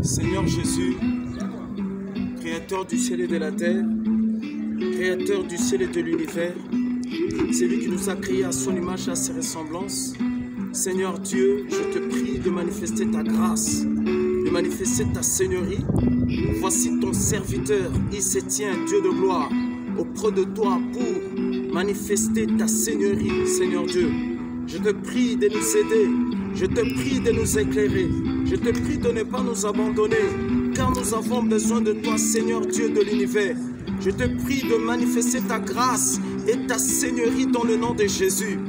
Seigneur Jésus, Créateur du ciel et de la terre, Créateur du ciel et de l'univers, c'est lui qui nous a créés à son image et à ses ressemblances. Seigneur Dieu, je te prie de manifester ta grâce, de manifester ta seigneurie. Voici ton serviteur, il se tient, Dieu de gloire, auprès de toi pour manifester ta seigneurie, Seigneur Dieu. Je te prie de nous aider, je te prie de nous éclairer, je te prie de ne pas nous abandonner, car nous avons besoin de toi, Seigneur Dieu de l'univers. Je te prie de manifester ta grâce et ta seigneurie dans le nom de Jésus.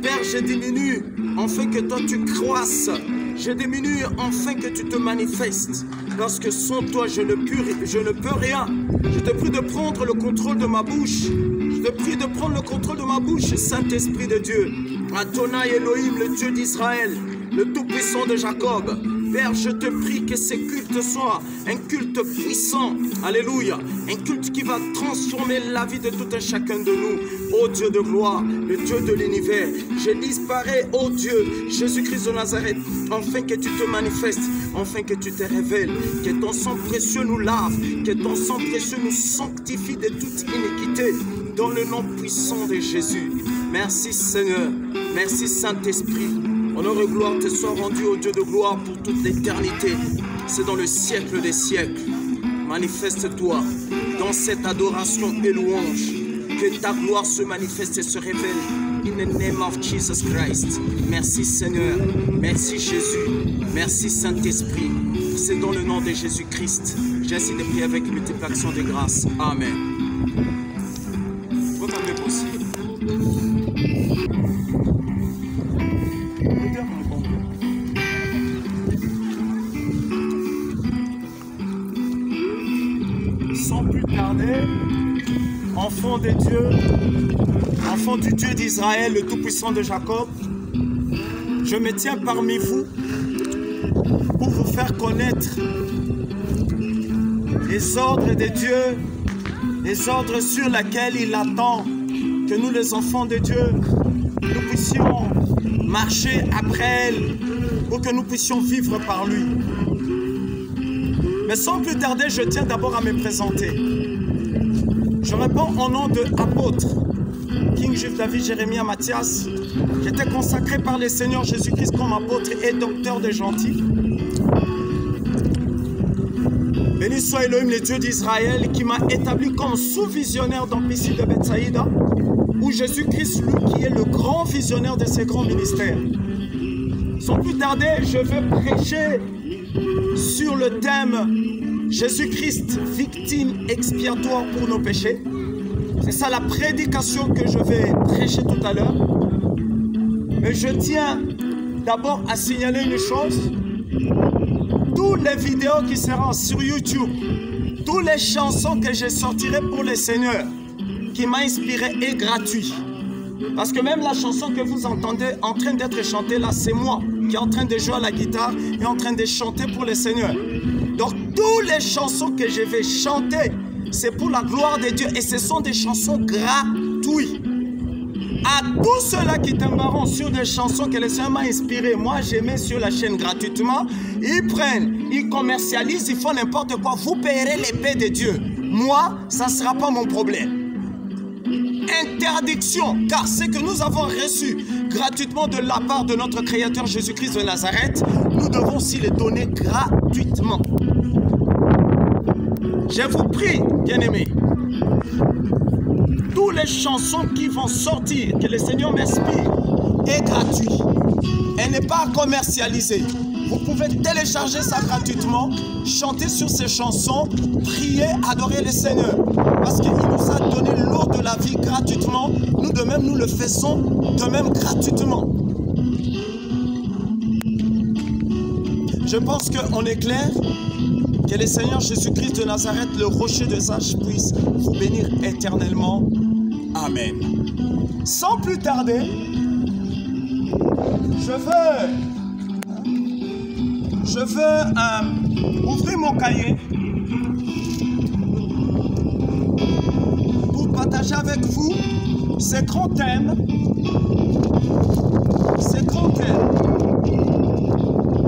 Père, je diminue afin que toi tu croisses. Je diminue afin que tu te manifestes. Parce que sans toi, je ne peux rien. Je te prie de prendre le contrôle de ma bouche. Je te prie de prendre le contrôle de ma bouche, Saint-Esprit de Dieu. Adonai Elohim, le Dieu d'Israël, le Tout-Puissant de Jacob. Père, je te prie que ces cultes soient un culte puissant, alléluia, un culte qui va transformer la vie de tout un chacun de nous. Ô Dieu de gloire, le Dieu de l'univers, je disparais, ô Dieu, Jésus-Christ de Nazareth, afin que tu te manifestes, afin que tu te révèles, que ton sang précieux nous lave, que ton sang précieux nous sanctifie de toute iniquité, dans le nom puissant de Jésus. Merci Seigneur, merci Saint-Esprit. Honneur et gloire te soit rendu au Dieu de gloire pour toute l'éternité. C'est dans le siècle des siècles. Manifeste-toi dans cette adoration et louange. Que ta gloire se manifeste et se révèle. In the name of Jesus Christ. Merci Seigneur. Merci Jésus. Merci Saint-Esprit. C'est dans le nom de Jésus-Christ. J'ai ainsi de prier avec multiplication des grâces. Amen. Votre âme est possible. Sans plus tarder, enfants des dieux, enfants du Dieu d'Israël, le Tout-Puissant de Jacob, je me tiens parmi vous pour vous faire connaître les ordres de Dieu, les ordres sur lesquels il attend que nous, les enfants de Dieu, nous puissions marcher après elle, pour que nous puissions vivre par lui. Mais sans plus tarder, je tiens d'abord à me présenter. Je réponds au nom de apôtre King Juif David Jérémie Mathias, qui était consacré par le Seigneur Jésus-Christ comme apôtre et docteur des gentils. Béni soit Elohim, le Dieu d'Israël, qui m'a établi comme sous-visionnaire dans Piscine de Bethsaïda, où Jésus-Christ, lui, qui est le grand visionnaire de ces grands ministères. Sans plus tarder, je vais prêcher sur le thème Jésus-Christ, victime expiatoire pour nos péchés. C'est ça la prédication que je vais prêcher tout à l'heure. Mais je tiens d'abord à signaler une chose. Toutes les vidéos qui seront sur YouTube, toutes les chansons que je sortirai pour le Seigneur, qui m'a inspiré, est gratuit. Parce que même la chanson que vous entendez en train d'être chantée là, c'est moi qui est en train de jouer à la guitare et en train de chanter pour le Seigneur. Donc toutes les chansons que je vais chanter, c'est pour la gloire de Dieu et ce sont des chansons gratuites. À tous ceux-là qui t'aimeront sur des chansons que le Seigneur m'a inspirées, moi je mets sur la chaîne gratuitement, ils prennent, ils commercialisent, ils font n'importe quoi, vous payerez l'épée de Dieu. Moi, ça ne sera pas mon problème. Interdiction, car ce que nous avons reçu gratuitement de la part de notre Créateur Jésus-Christ de Nazareth, nous devons aussi les donner gratuitement. Je vous prie, bien-aimés, toutes les chansons qui vont sortir, que le Seigneur m'inspire, est gratuit. Elle n'est pas commercialisée. Vous pouvez télécharger ça gratuitement, chanter sur ces chansons, prier, adorer le Seigneur. Parce qu'il nous a donné l'eau de la vie gratuitement. Nous de même, nous le faisons de même gratuitement. Je pense qu'on est clair. Que le Seigneur Jésus-Christ de Nazareth, le rocher des âges, puisse vous bénir éternellement. Amen. Sans plus tarder, je veux ouvrir mon cahier pour partager partager avec vous ces grands thèmes. Ces grands thèmes.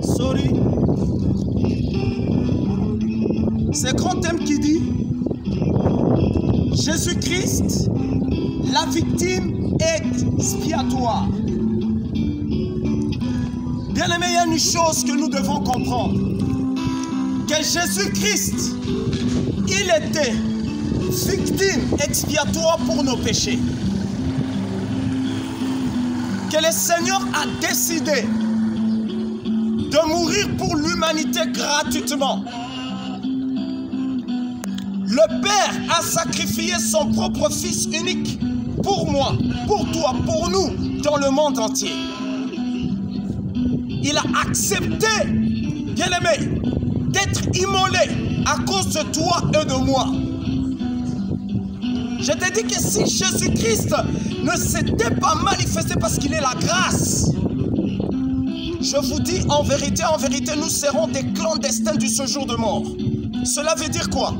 Sorry. Ces grands thèmes qui dit Jésus-Christ, la victime expiatoire. Bien aimé, il y a une chose que nous devons comprendre. Que Jésus-Christ, il était victime expiatoire pour nos péchés. Que le Seigneur a décidé de mourir pour l'humanité gratuitement. Le Père a sacrifié son propre Fils unique pour moi, pour toi, pour nous, dans le monde entier. Il a accepté, bien-aimé, d'être immolé à cause de toi et de moi. Je te dis que si Jésus-Christ ne s'était pas manifesté parce qu'il est la grâce, je vous dis en vérité, nous serons des clandestins du séjour de mort. Cela veut dire quoi?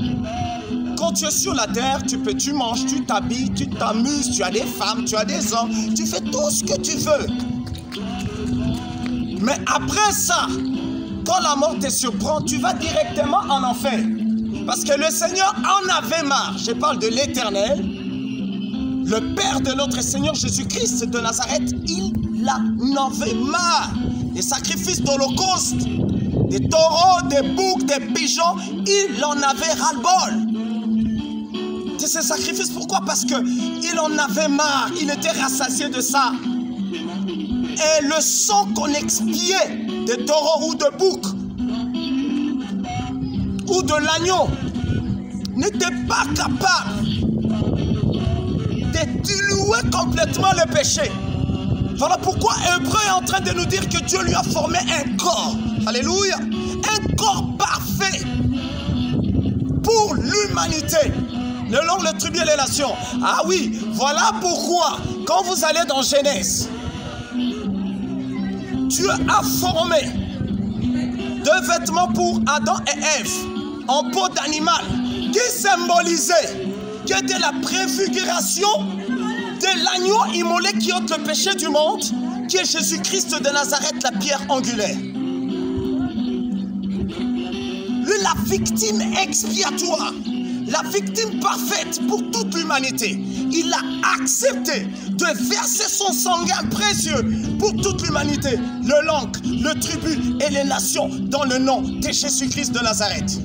Quand tu es sur la terre, tu manges, tu t'habilles, tu t'amuses, tu as des femmes, tu as des hommes, tu fais tout ce que tu veux. Mais après ça, quand la mort te surprend, tu vas directement en enfer. Parce que le Seigneur en avait marre. Je parle de l'Éternel, le Père de notre Seigneur Jésus-Christ de Nazareth. Il en avait marre des sacrifices d'holocauste, des taureaux, des boucs, des pigeons. Il en avait ras-le-bol de ces sacrifices. Pourquoi? Parce qu'il en avait marre. Il était rassasié de ça. Et le sang qu'on expiait des taureaux ou de boucs ou de l'agneau n'était pas capable de diluer complètement le péché. Voilà pourquoi Hébreu est en train de nous dire que Dieu lui a formé un corps. Alléluia. Un corps parfait pour l'humanité. Le long, le tribut et les nations. Ah oui, voilà pourquoi quand vous allez dans Genèse, Dieu a formé deux vêtements pour Adam et Ève en peau d'animal qui symbolisaient, qui était la préfiguration de l'agneau immolé qui ôte le péché du monde, qui est Jésus-Christ de Nazareth, la pierre angulaire. Lui, la victime expiatoire, la victime parfaite pour toute l'humanité. Il a accepté de verser son sanguin précieux pour toute l'humanité, le langue, le tribut et les nations dans le nom de Jésus-Christ de Nazareth.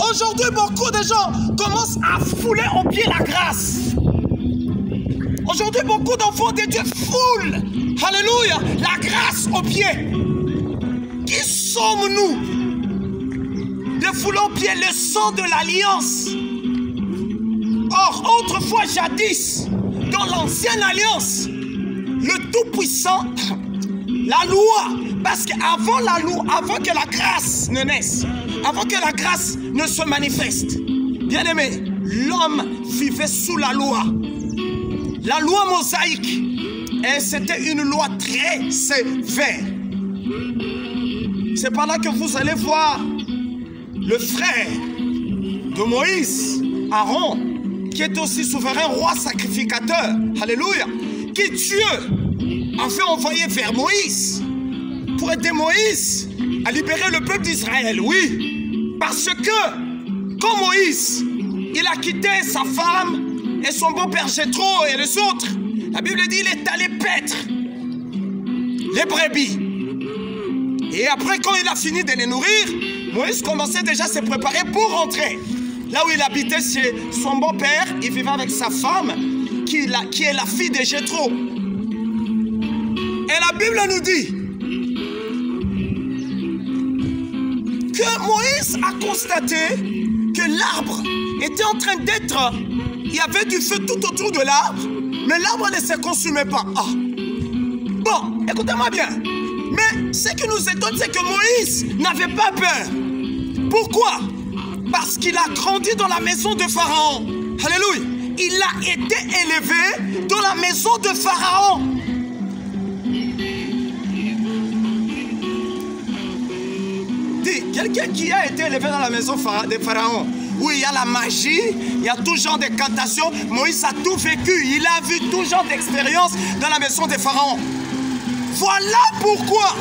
Aujourd'hui, beaucoup de gens commencent à fouler aux pieds la grâce. Aujourd'hui, beaucoup d'enfants de Dieu foulent, alléluia, la grâce aux pieds. Qui sommes-nous de fouler aux pieds le sang de l'alliance? Or, autrefois, jadis, dans l'ancienne alliance, le Tout-Puissant, la loi, parce qu'avant la loi, avant que la grâce ne naisse, avant que la grâce ne se manifeste, bien aimé, l'homme vivait sous la loi mosaïque, et c'était une loi très sévère. C'est par là que vous allez voir le frère de Moïse, Aaron, qui est aussi souverain roi sacrificateur, alléluia, qui Dieu a fait envoyer vers Moïse pour aider Moïse à libérer le peuple d'Israël, oui, parce que quand Moïse, il a quitté sa femme et son beau-père Jéthro et les autres, la Bible dit il est allé paître les brebis. Et après, quand il a fini de les nourrir, Moïse commençait déjà à se préparer pour rentrer. Là où il habitait chez son beau-père, il vivait avec sa femme, qui est la fille de Jéthro. Et la Bible nous dit que Moïse a constaté que l'arbre était en train d'être... Il y avait du feu tout autour de l'arbre, mais l'arbre ne se consumait pas. Ah. Bon, écoutez-moi bien. Mais ce qui nous étonne, c'est que Moïse n'avait pas peur. Pourquoi? Parce qu'il a grandi dans la maison de Pharaon. Alléluia. Il a été élevé dans la maison de Pharaon. Dis, quelqu'un qui a été élevé dans la maison de Pharaon, où il y a la magie, il y a tout genre de cantations, Moïse a tout vécu, il a vu tout genre d'expérience dans la maison de Pharaon. Voilà pourquoi,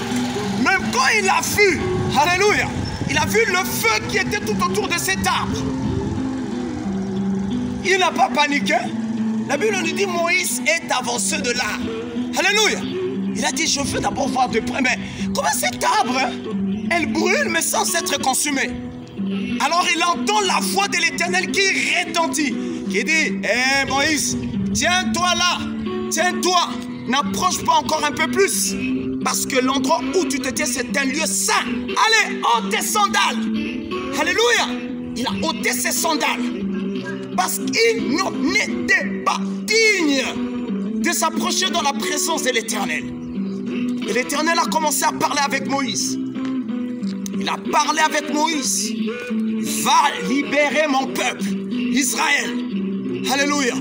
même quand il a vu, alléluia, il a vu le feu qui était tout autour de cet arbre, il n'a pas paniqué. La Bible nous dit Moïse est avancé de là. Alléluia. Il a dit, je veux d'abord voir de près. Mais comment cet arbre, elle brûle mais sans être consumée? Alors il entend la voix de l'Éternel qui retentit, qui dit, hé Moïse, tiens-toi là, tiens-toi, n'approche pas encore un peu plus, parce que l'endroit où tu te tiens, c'est un lieu saint. Allez, ôte tes sandales. Alléluia. Il a ôté ses sandales, parce qu'il n'était pas digne de s'approcher dans la présence de l'Éternel. Et l'Éternel a commencé à parler avec Moïse. Il a parlé avec Moïse. Va libérer mon peuple, Israël. Alléluia.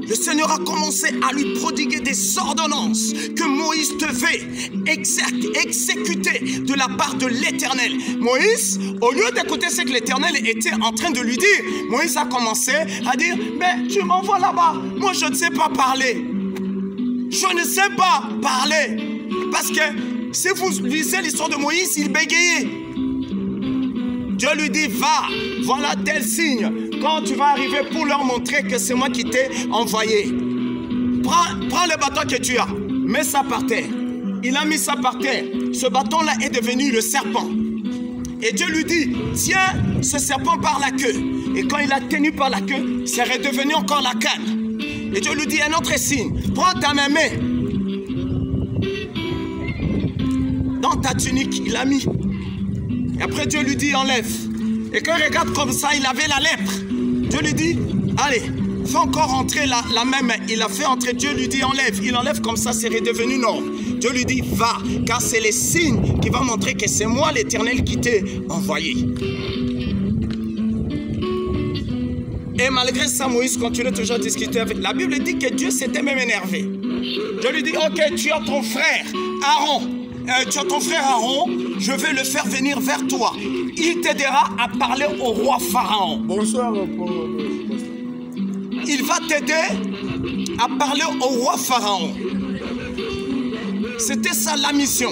Le Seigneur a commencé à lui prodiguer des ordonnances que Moïse devait exécuter de la part de l'Éternel. Moïse, au lieu d'écouter ce que l'Éternel était en train de lui dire, Moïse a commencé à dire, mais tu m'envoies là-bas, moi je ne sais pas parler. Je ne sais pas parler. Parce que si vous lisez l'histoire de Moïse, il bégayait. Dieu lui dit, va, voilà tel signe. Quand tu vas arriver pour leur montrer que c'est moi qui t'ai envoyé. Prends le bâton que tu as, mets ça par terre. Il a mis ça par terre. Ce bâton-là est devenu le serpent. Et Dieu lui dit, tiens ce serpent par la queue. Et quand il a tenu par la queue, c'est redevenu encore la canne. Et Dieu lui dit, un autre signe. Prends ta main, dans ta tunique, il a mis. Et après Dieu lui dit, enlève. Et quand il regarde comme ça, il avait la lèpre. Dieu lui dit, allez, fais encore entrer la même main. Il a fait entrer, Dieu lui dit, enlève. Il enlève comme ça, c'est redevenu nord. Dieu lui dit, va, car c'est le signe qui va montrer que c'est moi l'Éternel qui t'ai envoyé. Et malgré ça, Moïse continue toujours à discuter avec. La Bible dit que Dieu s'était même énervé. Dieu lui dit, ok, tu as ton frère Aaron. Je vais le faire venir vers toi. Il t'aidera à parler au roi Pharaon. Bonsoir. Il va t'aider à parler au roi Pharaon. C'était ça la mission.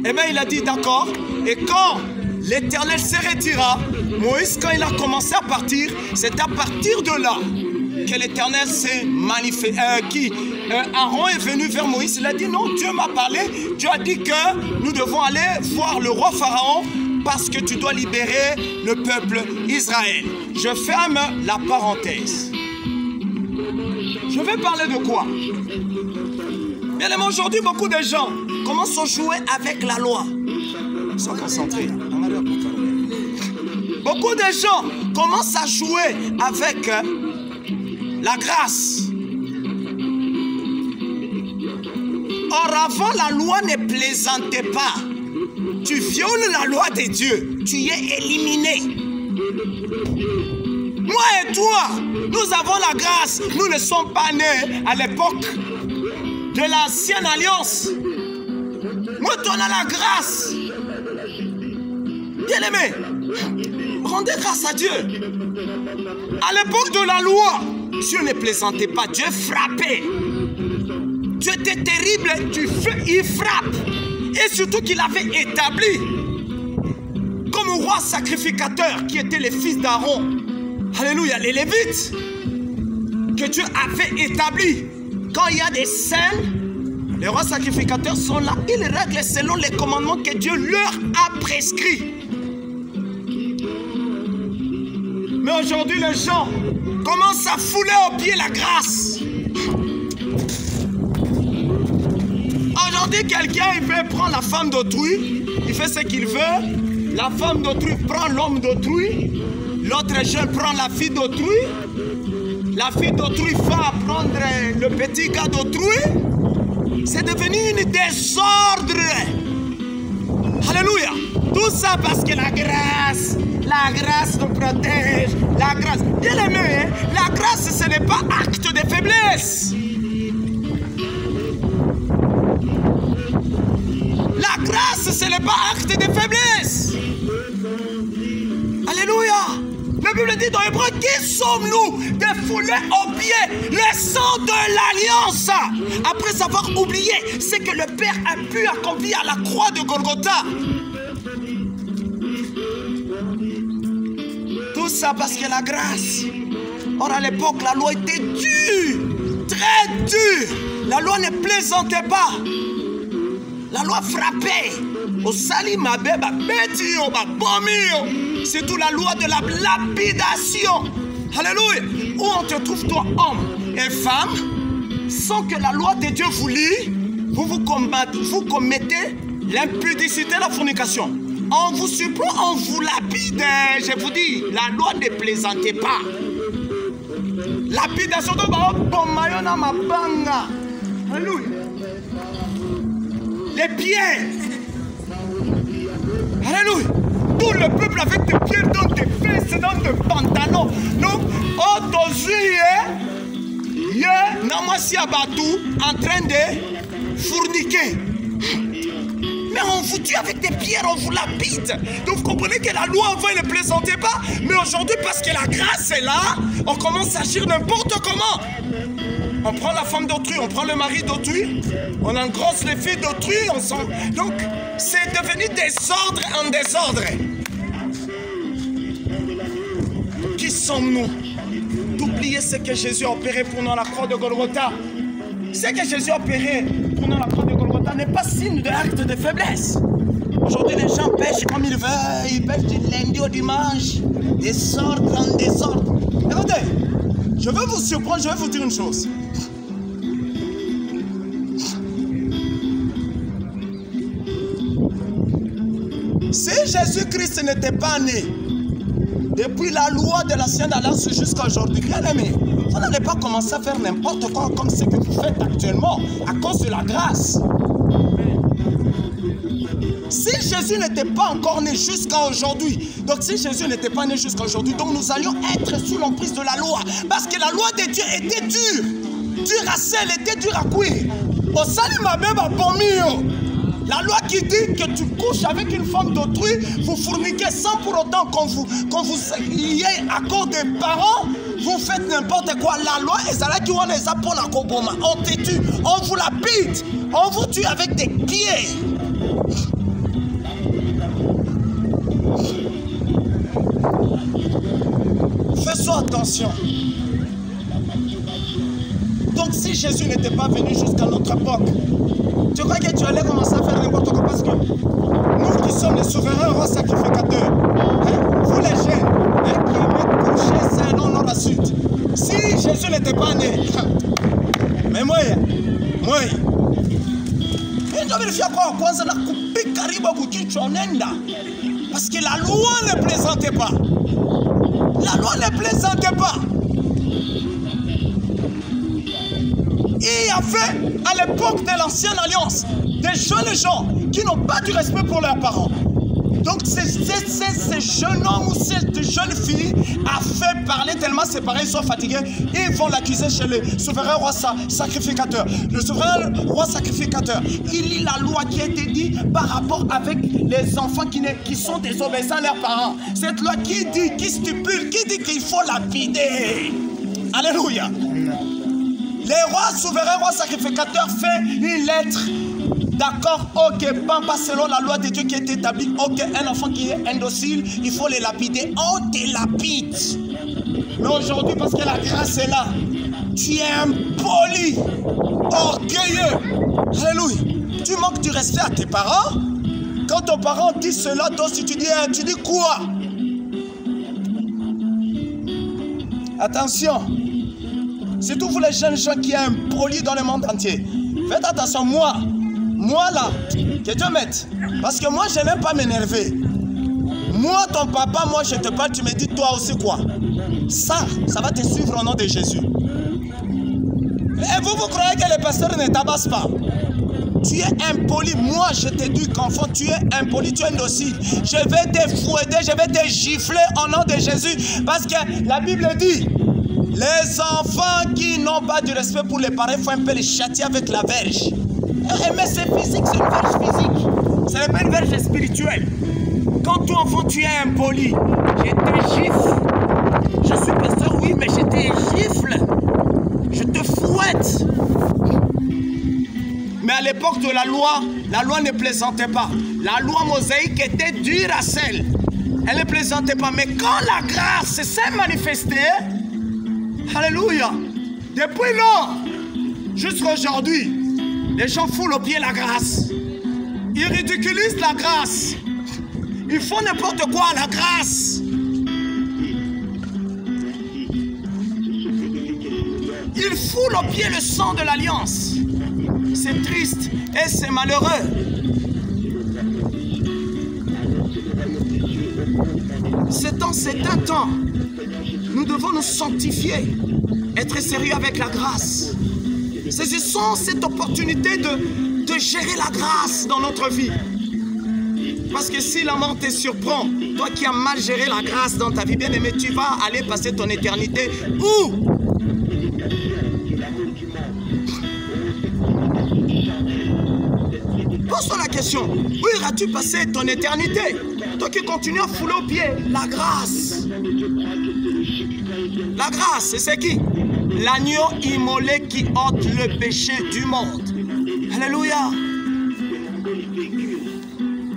Eh bien, il a dit d'accord. Et quand l'Éternel se retira, Moïse, quand il a commencé à partir, c'est à partir de là que l'Éternel s'est manifesté. Aaron est venu vers Moïse, il a dit non, Dieu m'a parlé, Dieu a dit que nous devons aller voir le roi Pharaon parce que tu dois libérer le peuple Israël. Je ferme la parenthèse. Je vais parler de quoi? Bien aimé, aujourd'hui, beaucoup de gens commencent à jouer avec la loi. Ils sont concentrés. Beaucoup de gens commencent à jouer avec la grâce. Or, avant, la loi ne plaisantait pas. Tu violes la loi de Dieu, tu es éliminé. Moi et toi, nous avons la grâce. Nous ne sommes pas nés à l'époque de l'ancienne alliance. Moi, tu as la grâce. Bien aimé, rendez grâce à Dieu. À l'époque de la loi, Dieu ne plaisantait pas, Dieu frappait. Dieu était terrible, il frappe. Et surtout qu'il avait établi comme roi sacrificateur qui était le fils d'Aaron. Alléluia, les Lévites que Dieu avait établi. Quand il y a des scènes, les rois sacrificateurs sont là. Ils règlent selon les commandements que Dieu leur a prescrits. Mais aujourd'hui, les gens commencent à fouler aux pieds la grâce. Aujourd'hui, quelqu'un, il veut prendre la femme d'autrui, il fait ce qu'il veut. La femme d'autrui prend l'homme d'autrui. L'autre jeune prend la fille d'autrui. La fille d'autrui va prendre le petit gars d'autrui. C'est devenu une désordre. Alléluia. Tout ça parce que la grâce nous protège. La grâce. Bien aimé, hein? La grâce, ce n'est pas acte de faiblesse. La grâce, grâce, ce n'est pas acte de faiblesse. Alléluia. La Bible dit dans Hébreu, qui sommes-nous de fouler aux pieds le sang de l'alliance, après avoir oublié ce que le Père a pu accomplir à la croix de Golgotha. Tout ça parce que la grâce. Or à l'époque, la loi était dure, très dure. La loi ne plaisantait pas. La loi frappait. Au salima beba betio ba bomio. C'est tout la loi de la lapidation. Alléluia. Où on te trouve toi, homme et femme, sans que la loi de Dieu vous lie, vous commettez l'impudicité, la fornication. On vous surprend, on vous lapide. Je vous dis, la loi ne plaisantez pas. Lapidation de Mayona Mabanga. Alléluia. Les pierres. Alléluia. Tout le peuple avec des pierres dans tes fesses, dans tes pantalons. Donc, Namasi Abatou en train de fourniquer. Mais on vous tue avec des pierres, on vous lapide. Donc vous comprenez que la loi avant elle ne plaisantait pas. Mais aujourd'hui, parce que la grâce est là, on commence à agir n'importe comment. On prend la femme d'autrui, on prend le mari d'autrui, on engrosse les filles d'autrui, donc c'est devenu désordre en désordre. Qui sommes-nous d'oublier ce que Jésus a opéré pour nous à la croix de Golgotha? Ce que Jésus a opéré pour nous à la croix de Golgotha n'est pas signe d'acte de faiblesse. Aujourd'hui, les gens pêchent comme ils veulent, ils pêchent du lundi au dimanche, désordre en désordre. Écoutez, je veux vous surprendre, je vais vous dire une chose. Si Jésus-Christ n'était pas né depuis la loi de l'ancienne alliance jusqu'à aujourd'hui, bien aimé, vous n'allez pas commencer à faire n'importe quoi comme ce que vous faites actuellement à cause de la grâce. Si Jésus n'était pas encore né jusqu'à aujourd'hui, donc si Jésus n'était pas né jusqu'à aujourd'hui, donc nous allions être sous l'emprise de la loi. Parce que la loi de Dieu était dure. Dure à sel, était dure à cuire. Au salima beba bomio. La loi qui dit que tu couches avec une femme d'autrui, vous fourniquez sans pour autant qu'on vous y ait accord des parents, vous faites n'importe quoi. La loi est là qui les a pour la koboma. On te tue, on vous lapide, on vous tue avec des pieds. Faisons attention. Donc si Jésus n'était pas venu jusqu'à notre époque, tu crois que tu allais commencer à faire n'importe quoi? Parce que nous qui sommes les souverains rois sacrificateurs, vous les jeunes qui aimez coucher c'est non la suite. Si Jésus n'était pas né, mais moi, parce que la loi ne plaisantait pas. La loi ne plaisantait pas. Il y avait à l'époque de l'ancienne alliance des jeunes gens qui n'ont pas du respect pour leurs parents. Donc ces jeunes hommes ou cette jeune fille a fait parler tellement ses parents sont fatigués, ils vont l'accuser chez le souverain roi sacrificateur. Le souverain roi sacrificateur, il lit la loi qui a été dite par rapport avec les enfants qui sont désobéissants à leurs parents. Cette loi qui dit, qui stipule, qui dit qu'il faut lapider. Alléluia. Les rois souverains, rois sacrificateurs fait une lettre. D'accord, ok, pas selon la loi de Dieu qui est établie. Ok, un enfant qui est indocile, il faut le lapider. On te lapide. Mais aujourd'hui, parce que la grâce est là, tu es impoli, orgueilleux. Alléluia. Tu manques du respect à tes parents. Quand ton parent dit cela, toi aussi tu dis quoi? Attention. Surtout vous les jeunes gens qui sont impolis dans le monde entier. Faites attention, moi là, que Dieu m'aide. Parce que moi, je n'aime pas m'énerver. Moi, ton papa, moi, je te parle, tu me dis toi aussi quoi? Ça va te suivre au nom de Jésus. Et vous croyez que les pasteurs ne tabassent pas? Tu es impoli. Moi, je t'éduque, enfant, tu es impoli, tu es indocile. Je vais te fouetter, je vais te gifler au nom de Jésus. Parce que la Bible dit, les enfants qui n'ont pas du respect pour les parents, il faut un peu les châtier avec la verge. Mais c'est physique, c'est une verge physique. Ce n'est pas une verge spirituelle. Quand toi, enfant, tu es impoli, je te gifle. Je suis pasteur, oui, mais je te gifle. Je te fouette. Mais à l'époque de la loi ne plaisantait pas. La loi mosaïque était dure à sel. Elle ne plaisantait pas. Mais quand la grâce s'est manifestée, alléluia, depuis lors, jusqu'à aujourd'hui, les gens foulent au pied la grâce. Ils ridiculisent la grâce. Ils font n'importe quoi à la grâce. Ils foulent au pied le sang de l'alliance. C'est triste et c'est malheureux. C'est un temps. Nous devons nous sanctifier, être sérieux avec la grâce. Saisissons cette opportunité de gérer la grâce dans notre vie. Parce que si la mort te surprend, toi qui as mal géré la grâce dans ta vie, bien aimé, tu vas aller passer ton éternité où? Pose-toi la question, où iras-tu passer ton éternité? Toi qui continues à fouler aux pieds la grâce. La grâce, c'est qui? L'agneau immolé qui ôte le péché du monde. Alléluia.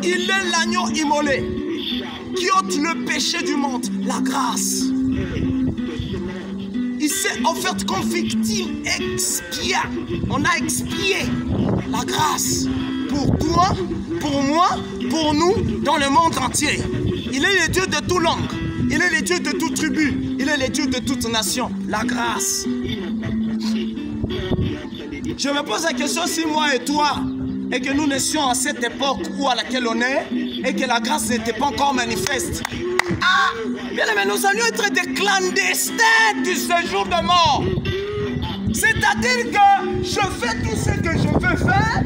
Il est l'agneau immolé qui ôte le péché du monde. La grâce. Il s'est offert comme victime expia. On a expié la grâce pour toi, pour moi, pour nous, dans le monde entier. Il est le Dieu de toute langue. Il est le Dieu de toute tribu. Il est le Dieu de toute nation. La grâce. Je me pose la question si moi et toi, et que nous naissions à cette époque où à laquelle on est, et que la grâce n'était pas encore manifeste. Ah, bien aimé, nous allions être des clandestins du séjour de mort. C'est-à-dire que je fais tout ce que je peux faire.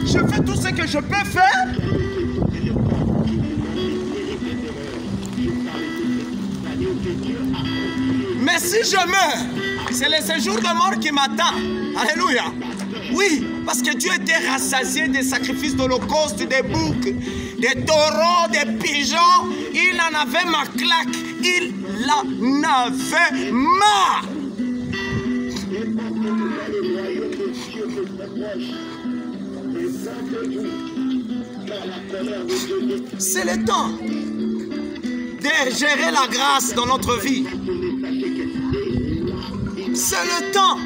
Je fais tout ce que je peux faire. Mais si je meurs, c'est le séjour de mort qui m'attend. Alléluia. Oui, parce que Dieu était rassasié des sacrifices d'holocauste, des boucs, des taureaux, des pigeons. Il en avait ma claque. Il en avait marre. C'est le temps de gérer la grâce dans notre vie. C'est le temps.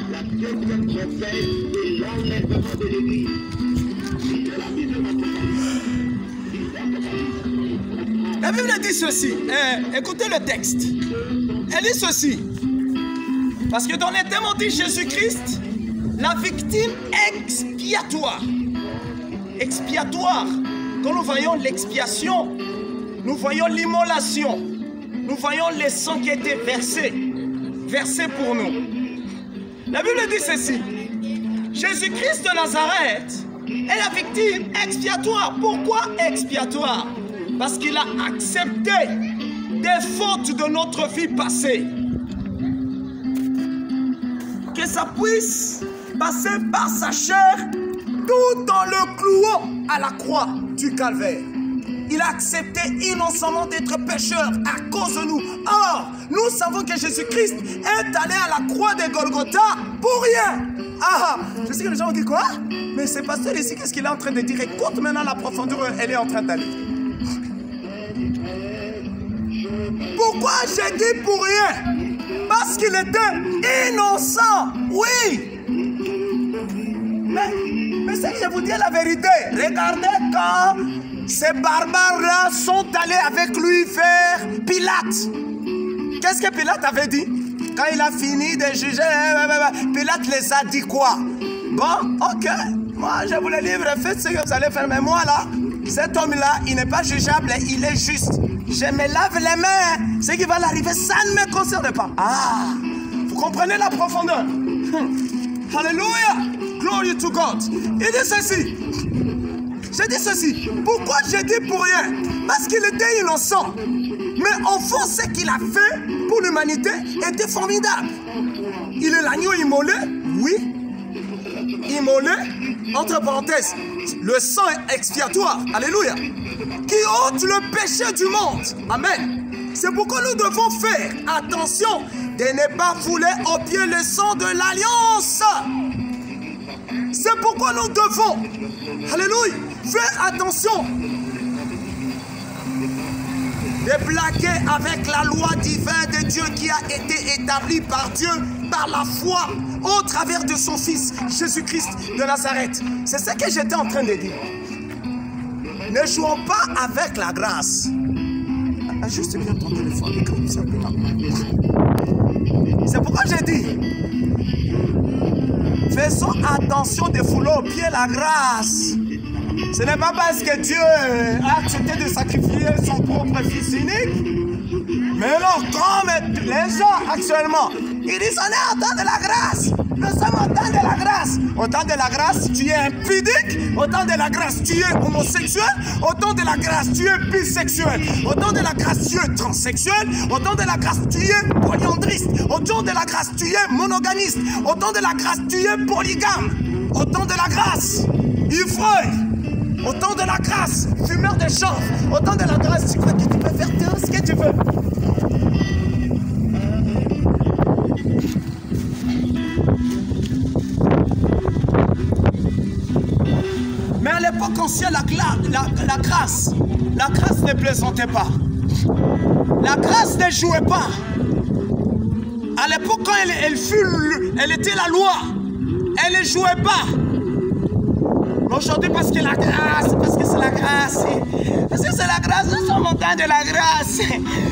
La Bible dit ceci. Écoutez le texte. Elle dit ceci. Parce que dans les thèmes, on dit Jésus-Christ, la victime expiatoire. Expiatoire. Quand nous voyons l'expiation, nous voyons l'immolation. Nous voyons le sang qui a été versé pour nous. La Bible dit ceci. Jésus-Christ de Nazareth est la victime expiatoire. Pourquoi expiatoire? Parce qu'il a accepté des fautes de notre vie passée. Que ça puisse passer par sa chair tout en le clouant à la croix du calvaire. Il a accepté innocemment d'être pécheur à cause de nous. Or, nous savons que Jésus-Christ est allé à la croix de Golgotha pour rien. Ah, je sais que les gens vont dire quoi? Mais c'est pasteur ici, qu'est-ce qu'il est en train de dire? Écoute maintenant la profondeur où elle est en train d'aller. Pourquoi j'ai dit pour rien? Parce qu'il était innocent. Oui. Mais c'est que je vous dis la vérité. Regardez quand ces barbares-là sont allés avec lui vers Pilate. Qu'est-ce que Pilate avait dit? Quand il a fini de juger, Pilate les a dit quoi? Bon, ok, moi je vous le livre, faites ce que vous allez faire. Mais moi là, cet homme-là, il n'est pas jugeable, il est juste. Je me lave les mains, ce qui va l'arriver, ça ne me concerne pas. Ah, vous comprenez la profondeur? Alléluia, glory to God. Il dit ceci. J'ai dit ceci. Pourquoi j'ai dit pour rien? Parce qu'il était innocent. Mais au fond, ce qu'il a fait pour l'humanité était formidable. Il est l'agneau immolé, oui. Immolé, entre parenthèses. le sang expiatoire, alléluia, qui ôte le péché du monde. Amen. C'est pourquoi nous devons faire attention de ne pas fouler aux pieds le sang de l'alliance. C'est pourquoi nous devons, alléluia, faire attention de blaguer avec la loi divine de Dieu qui a été établie par Dieu, par la foi, au travers de son Fils, Jésus-Christ de Nazareth. C'est ce que j'étais en train de dire. Ne jouons pas avec la grâce. Ajuste bien ton téléphone, comme simplement. C'est pourquoi j'ai dit, faisons attention de fouler au pied la grâce. Ce n'est pas parce que Dieu a accepté de sacrifier son propre Fils unique. Mais non, comme les gens actuellement, ils disent on est au temps de la grâce. Nous sommes au temps de la grâce. Au temps de la grâce, tu es impudique. Au temps de la grâce, tu es homosexuel. Au temps de la grâce, tu es bisexuel. Au temps de la grâce, tu es transsexuel. Au temps de la grâce, tu es polyandriste. Au temps de la grâce, tu es monogamiste. Au temps de la grâce, tu es polygame. Au temps de la grâce, ivrogne. Au temps de la grâce, fumeur de chanvre. Au temps de la grâce, tu crois que tu peux faire tout ce que tu veux. Mais à l'époque ancienne, la grâce ne plaisantait pas. La grâce ne jouait pas. À l'époque, quand elle était la loi, elle ne jouait pas. Aujourd'hui, parce que la grâce, parce que c'est la grâce, parce que c'est la grâce, nous sommes au temps de la grâce.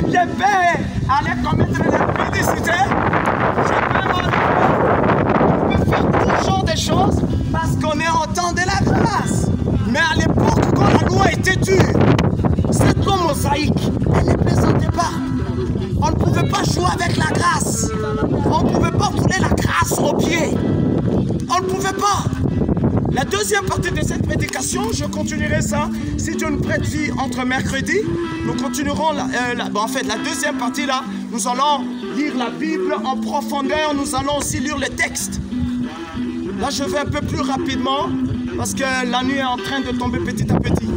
Je vais aller commettre l'impudicité. Je peux faire tout genre de choses parce qu'on est au temps de la grâce. Mais à l'époque, quand la loi était dure, cette loi mosaïque, elle ne plaisantait pas. On ne pouvait pas jouer avec la grâce. On ne pouvait pas fouler la grâce aux pieds. On ne pouvait pas. La deuxième partie de cette prédication, je continuerai ça. Si Dieu nous prête vie entre mercredi, nous continuerons en fait, la deuxième partie là, nous allons lire la Bible en profondeur, nous allons aussi lire le texte. Là, je vais un peu plus rapidement parce que la nuit est en train de tomber petit à petit.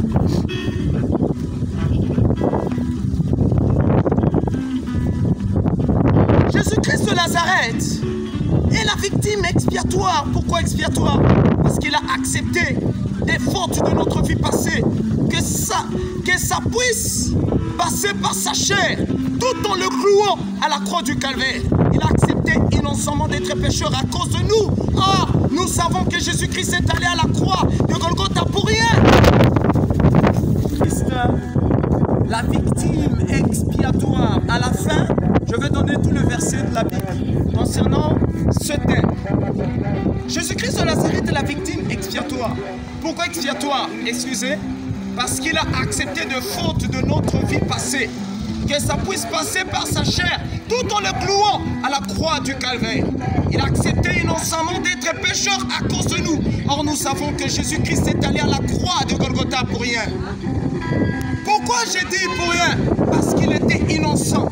Jésus-Christ de Nazareth est la victime expiatoire. Pourquoi expiatoire? Parce qu'il a accepté des fautes de notre vie passée, que ça puisse passer par sa chair, tout en le clouant à la croix du calvaire. Il a accepté innocemment d'être pécheur à cause de nous. Or, nous savons que Jésus-Christ est allé à la croix de Golgotha pour rien. Christ, la victime expiatoire. À la fin, je vais donner tout le verset de la Bible concernant ce thème. Jésus-Christ de Nazareth est la victime expiatoire. Pourquoi expiatoire? Excusez. Parce qu'il a accepté de fautes de notre vie passée. Que ça puisse passer par sa chair, tout en le clouant à la croix du calvaire. Il a accepté innocemment d'être pécheur à cause de nous. Or, nous savons que Jésus-Christ est allé à la croix de Golgotha pour rien. Pourquoi j'ai dit pour rien? Parce qu'il était innocent.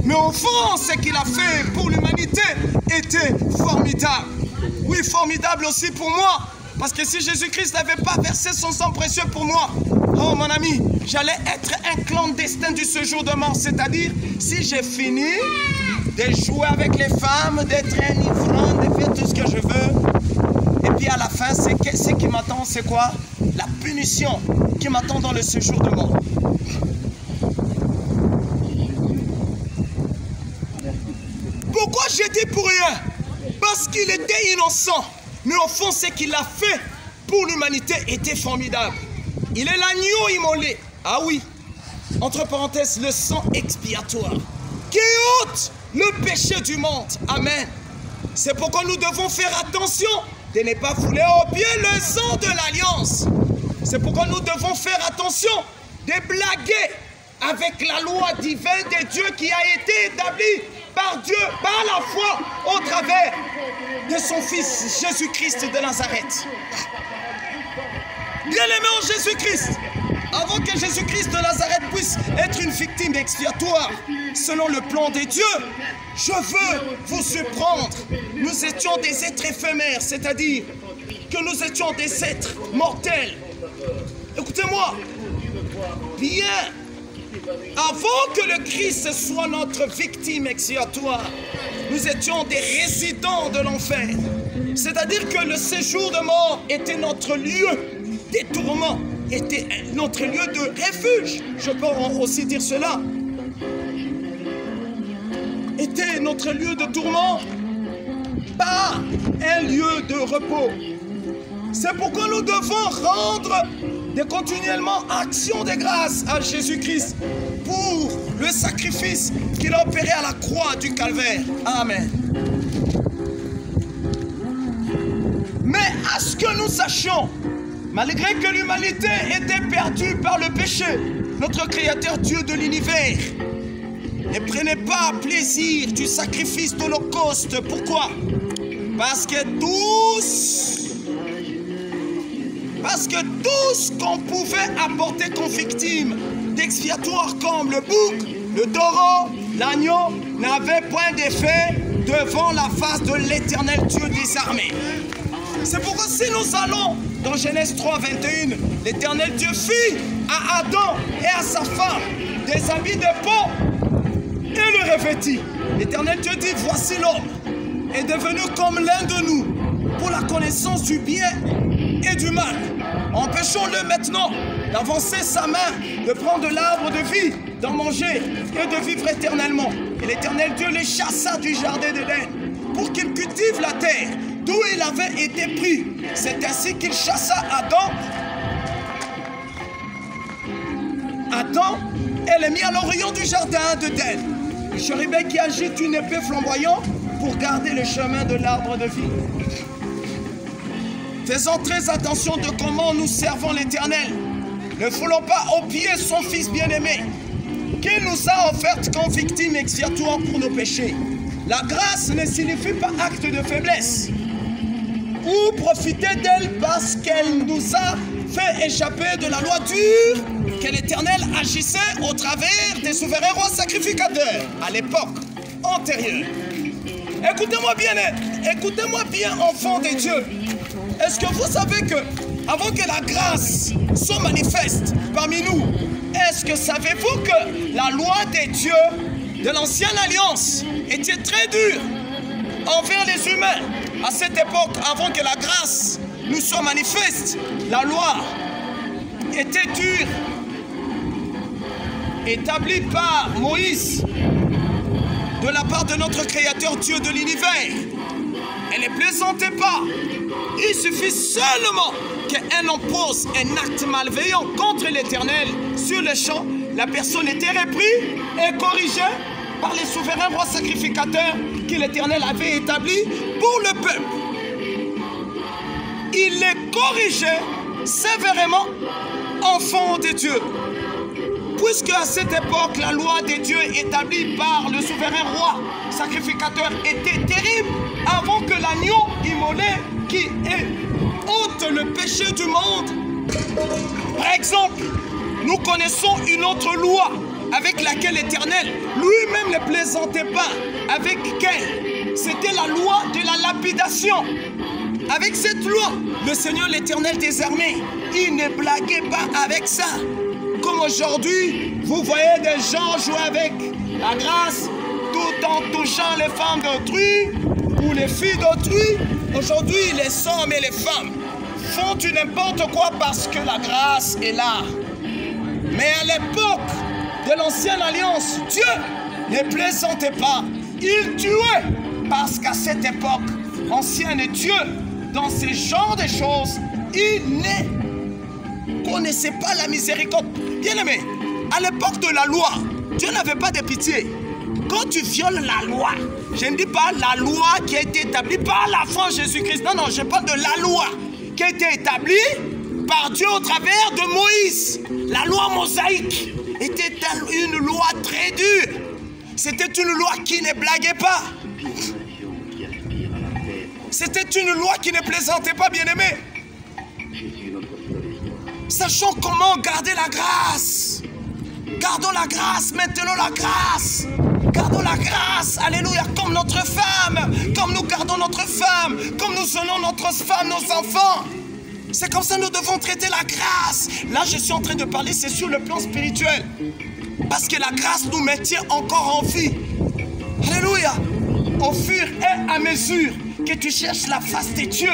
Mais au fond, ce qu'il a fait pour l'humanité était formidable. Oui, formidable aussi pour moi. Parce que si Jésus-Christ n'avait pas versé son sang précieux pour moi, oh mon ami, j'allais être un clandestin du séjour de mort. C'est-à-dire, si j'ai fini de jouer avec les femmes, d'être un ivrogne, de faire tout ce que je veux, et puis à la fin, ce qui m'attend, c'est quoi? La punition qui m'attend dans le séjour de mort. Pourquoi j'ai dit pour rien? Parce qu'il était innocent. Mais au fond, ce qu'il a fait pour l'humanité était formidable. Il est l'agneau immolé. Ah oui, entre parenthèses, le sang expiatoire qui ôte le péché du monde. Amen. C'est pourquoi nous devons faire attention de ne pas fouler aux pieds le sang de l'alliance. C'est pourquoi nous devons faire attention de blaguer avec la loi divine de Dieu qui a été établie par Dieu, par la foi, au travers de son Fils Jésus-Christ de Nazareth. Bien-aimé en Jésus-Christ, avant que Jésus-Christ de Nazareth puisse être une victime expiatoire, selon le plan de Dieu, je veux vous surprendre. Nous étions des êtres éphémères, c'est-à-dire que nous étions des êtres mortels. Écoutez-moi, bien avant que le Christ soit notre victime expiatoire, nous étions des résidents de l'enfer. C'est-à-dire que le séjour de mort était notre lieu des tourments, était notre lieu de refuge. Je peux aussi dire cela. Était notre lieu de tourment, pas un lieu de repos. C'est pourquoi nous devons rendre continuellement action de grâce à Jésus-Christ pour le sacrifice qu'il a opéré à la croix du Calvaire. Amen. Mais à ce que nous sachions, malgré que l'humanité était perdue par le péché, notre Créateur Dieu de l'univers ne prenait pas plaisir du sacrifice d'Holocauste. Pourquoi? Parce que tout ce qu'on pouvait apporter comme victime d'expiatoire comme le bouc, le taureau, l'agneau, n'avait point d'effet devant la face de l'Éternel Dieu des armées. C'est pourquoi si nous allons dans Genèse 3, 21, l'Éternel Dieu fit à Adam et à sa femme des habits de peau et le revêtit. L'Éternel Dieu dit, voici l'homme est devenu comme l'un de nous pour la connaissance du bien et du mal. Empêchons-le maintenant d'avancer sa main, de prendre de l'arbre de vie, d'en manger et de vivre éternellement. Et l'Éternel Dieu les chassa du jardin d'Éden pour qu'ils cultivent la terre d'où il avait été pris. C'est ainsi qu'il chassa Adam et les mit à l'orient du jardin d'Éden. Le chérubin qui agite une épée flamboyante pour garder le chemin de l'arbre de vie. Faisons très attention de comment nous servons l'Éternel. Ne foulons pas aux pieds son Fils bien-aimé, qu'il nous a offerte comme victime expiatoire pour nos péchés. La grâce ne signifie pas acte de faiblesse ou profiter d'elle parce qu'elle nous a fait échapper de la loi dure que l'Éternel agissait au travers des souverains rois sacrificateurs à l'époque antérieure. Écoutez-moi bien, enfants de Dieu. Est-ce que vous savez que, avant que la grâce soit manifeste parmi nous, est-ce que savez-vous que la loi des dieux de l'ancienne alliance était très dure envers les humains? À cette époque, avant que la grâce nous soit manifeste, la loi était dure, établie par Moïse, de la part de notre Créateur Dieu de l'univers. Elle ne plaisantait pas. Il suffit seulement qu'un homme pose un acte malveillant contre l'Éternel sur le champ. La personne était reprise et corrigée par les souverains rois sacrificateurs que l'Éternel avait établis pour le peuple. Il les corrigeait sévèrement, enfants de Dieu. Puisque à cette époque, la loi des dieux établie par le souverain roi sacrificateur était terrible, avant que l'agneau immolé qui ôte le péché du monde. Par exemple, nous connaissons une autre loi avec laquelle l'Éternel lui-même ne plaisantait pas. Avec quelle? C'était la loi de la lapidation. Avec cette loi, le Seigneur l'Éternel des armées, il ne blaguait pas avec ça. Comme aujourd'hui, vous voyez des gens jouer avec la grâce tout en touchant les femmes d'autrui ou les filles d'autrui. Aujourd'hui, les hommes et les femmes font du n'importe quoi parce que la grâce est là. Mais à l'époque de l'ancienne alliance, Dieu ne plaisantait pas. Il tuait parce qu'à cette époque ancienne, Dieu, dans ce genre de choses, il ne connaissait pas la miséricorde. Bien-aimé, à l'époque de la loi, Dieu n'avait pas de pitié. Quand tu violes la loi, je ne dis pas la loi qui a été établie par la foi de Jésus-Christ. Non, non, je parle de la loi qui a été établie par Dieu au travers de Moïse. La loi mosaïque était une loi très dure. C'était une loi qui ne blaguait pas. C'était une loi qui ne plaisantait pas, bien-aimé. Sachons comment garder la grâce. Gardons la grâce, maintenons la grâce. Gardons la grâce, alléluia, comme notre femme, comme nous gardons notre femme, comme nous aimons notre femme, nos enfants. C'est comme ça que nous devons traiter la grâce. Là, je suis en train de parler, c'est sur le plan spirituel. Parce que la grâce nous maintient encore en vie. Alléluia. Au fur et à mesure que tu cherches la face de Dieu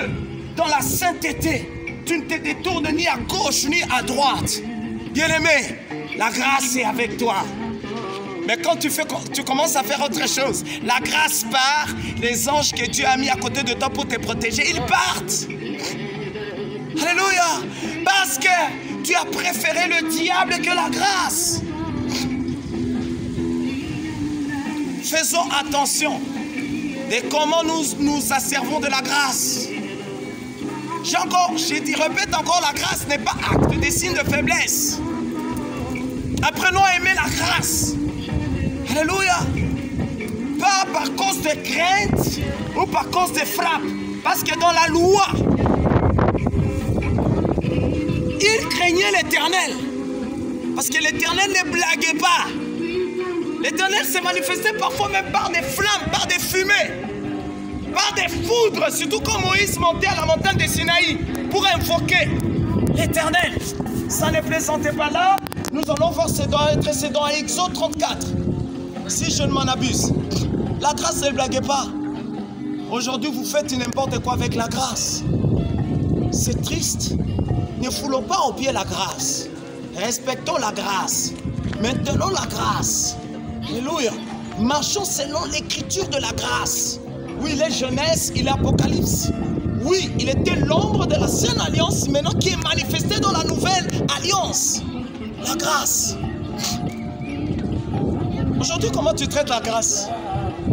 dans la sainteté, tu ne te détournes ni à gauche ni à droite. Bien-aimé, la grâce est avec toi. Mais quand tu commences à faire autre chose, la grâce part, les anges que Dieu a mis à côté de toi pour te protéger, ils partent. Alléluia. Parce que tu as préféré le diable que la grâce. Faisons attention de comment nous asservons de la grâce. Répète encore, la grâce n'est pas acte des signes de faiblesse. Apprenons à aimer la grâce. Alléluia. Pas par cause de crainte ou par cause de frappe. Parce que dans la loi, il craignait l'Éternel. Parce que l'Éternel ne blaguait pas. L'Éternel s'est manifesté parfois même par des flammes, par des fumées, par des foudres, surtout quand Moïse montait à la montagne de Sinaï pour invoquer l'Éternel. Ça ne plaisantait pas là. Nous allons voir, c'est dans Exode 34. Si je ne m'en abuse. La grâce ne blaguait pas. Aujourd'hui, vous faites n'importe quoi avec la grâce. C'est triste. Ne foulons pas au pied la grâce. Respectons la grâce. Maintenons la grâce. Alléluia. Marchons selon l'écriture de la grâce. Oui, il est Genèse, il est Apocalypse. Oui, il était l'ombre de l'ancienne alliance, maintenant qui est manifestée dans la nouvelle alliance. La grâce. Aujourd'hui, comment tu traites la grâce?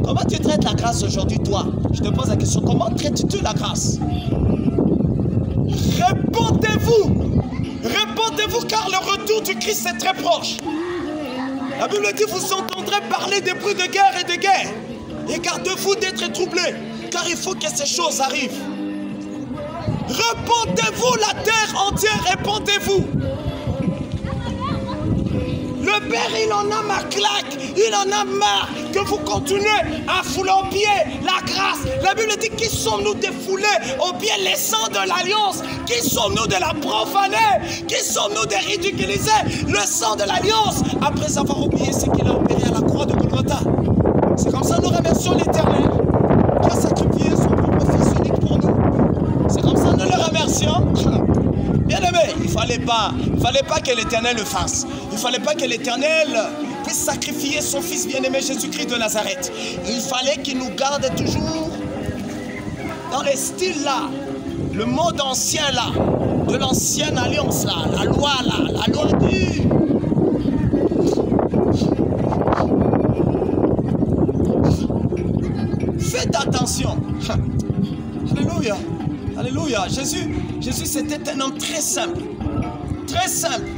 Comment tu traites la grâce aujourd'hui, toi? Je te pose la question, comment traites-tu la grâce? Répondez-vous. Répondez-vous car le retour du Christ est très proche. La Bible dit, vous entendrez parler des bruits de guerre et de guerre. Et gardez-vous d'être troublés, car il faut que ces choses arrivent. Répondez-vous, la terre entière, répondez-vous. Le Père, il en a ma claque, il en a marre que vous continuez à fouler au pied la grâce. La Bible dit, qui sommes-nous de fouler au pied les sangs de l'alliance? Qui sommes-nous de la profaner? Qui sommes-nous de ridiculiser le sang de l'alliance après avoir oublié ce qu'il a opéré à la croix de Golgotha? C'est comme ça que nous remercions l'Éternel qui a sacrifié son propre fils unique pour nous. C'est comme ça que nous le remercions. Bien aimé, il ne fallait pas que l'Éternel le fasse. Il ne fallait pas que l'Éternel puisse sacrifier son fils bien-aimé Jésus-Christ de Nazareth. Il fallait qu'il nous garde toujours dans les styles là, le mode ancien là, de l'ancienne alliance là, la loi du... Faites attention. Alléluia. Alléluia. Jésus c'était un homme très simple. Très simple.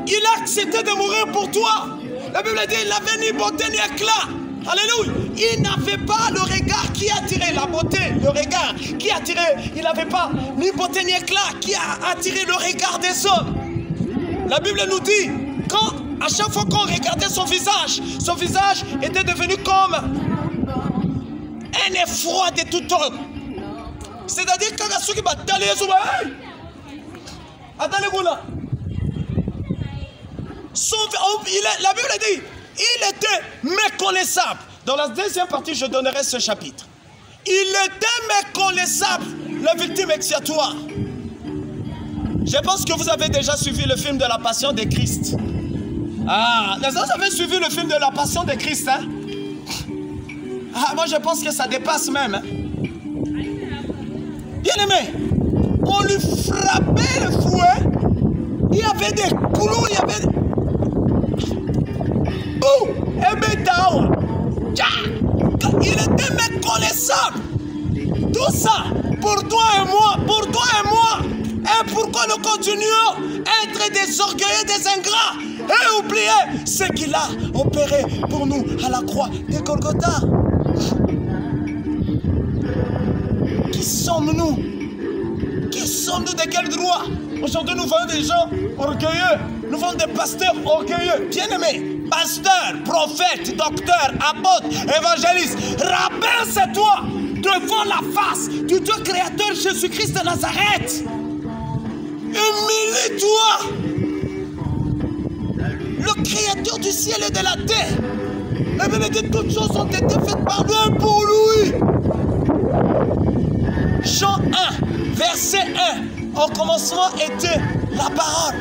Il a accepté de mourir pour toi. La Bible dit, il n'avait ni beauté ni éclat. Alléluia. Il n'avait pas le regard qui attirait la beauté, le regard qui attirait. Il n'avait pas ni beauté ni éclat qui a attiré le regard des hommes. La Bible nous dit, à chaque fois qu'on regardait son visage était devenu comme un effroi de tout homme. C'est-à-dire que ceux qui battent les hommes, attendez là. La Bible dit, il était méconnaissable. Dans la deuxième partie, je donnerai ce chapitre. Il était méconnaissable, la victime expiatoire. Je pense que vous avez déjà suivi le film de la Passion de Christ. Ah, vous avez suivi le film de la Passion de Christ, hein? Ah, moi je pense que ça dépasse même. Hein? Bien aimé, on lui frappait le fouet. Il y avait des clous, il y avait des... Il était méconnaissable. Tout ça pour toi et moi, Et pourquoi nous continuons à être des orgueilleux, des ingrats et oublier ce qu'il a opéré pour nous à la croix de Golgotha? Qui sommes-nous? Qui sommes-nous? De quel droit? Aujourd'hui, nous voyons des gens orgueilleux. Nous voyons des pasteurs orgueilleux. Bien-aimés, pasteur, prophète, docteur, apôtre, évangéliste, rabbin, c'est toi, devant la face du Dieu créateur Jésus-Christ de Nazareth. Humilie-toi. Le créateur du ciel et de la terre. La Bible dit que toutes choses ont été faites par lui et pour lui. Jean 1, verset 1. Au commencement était la parole.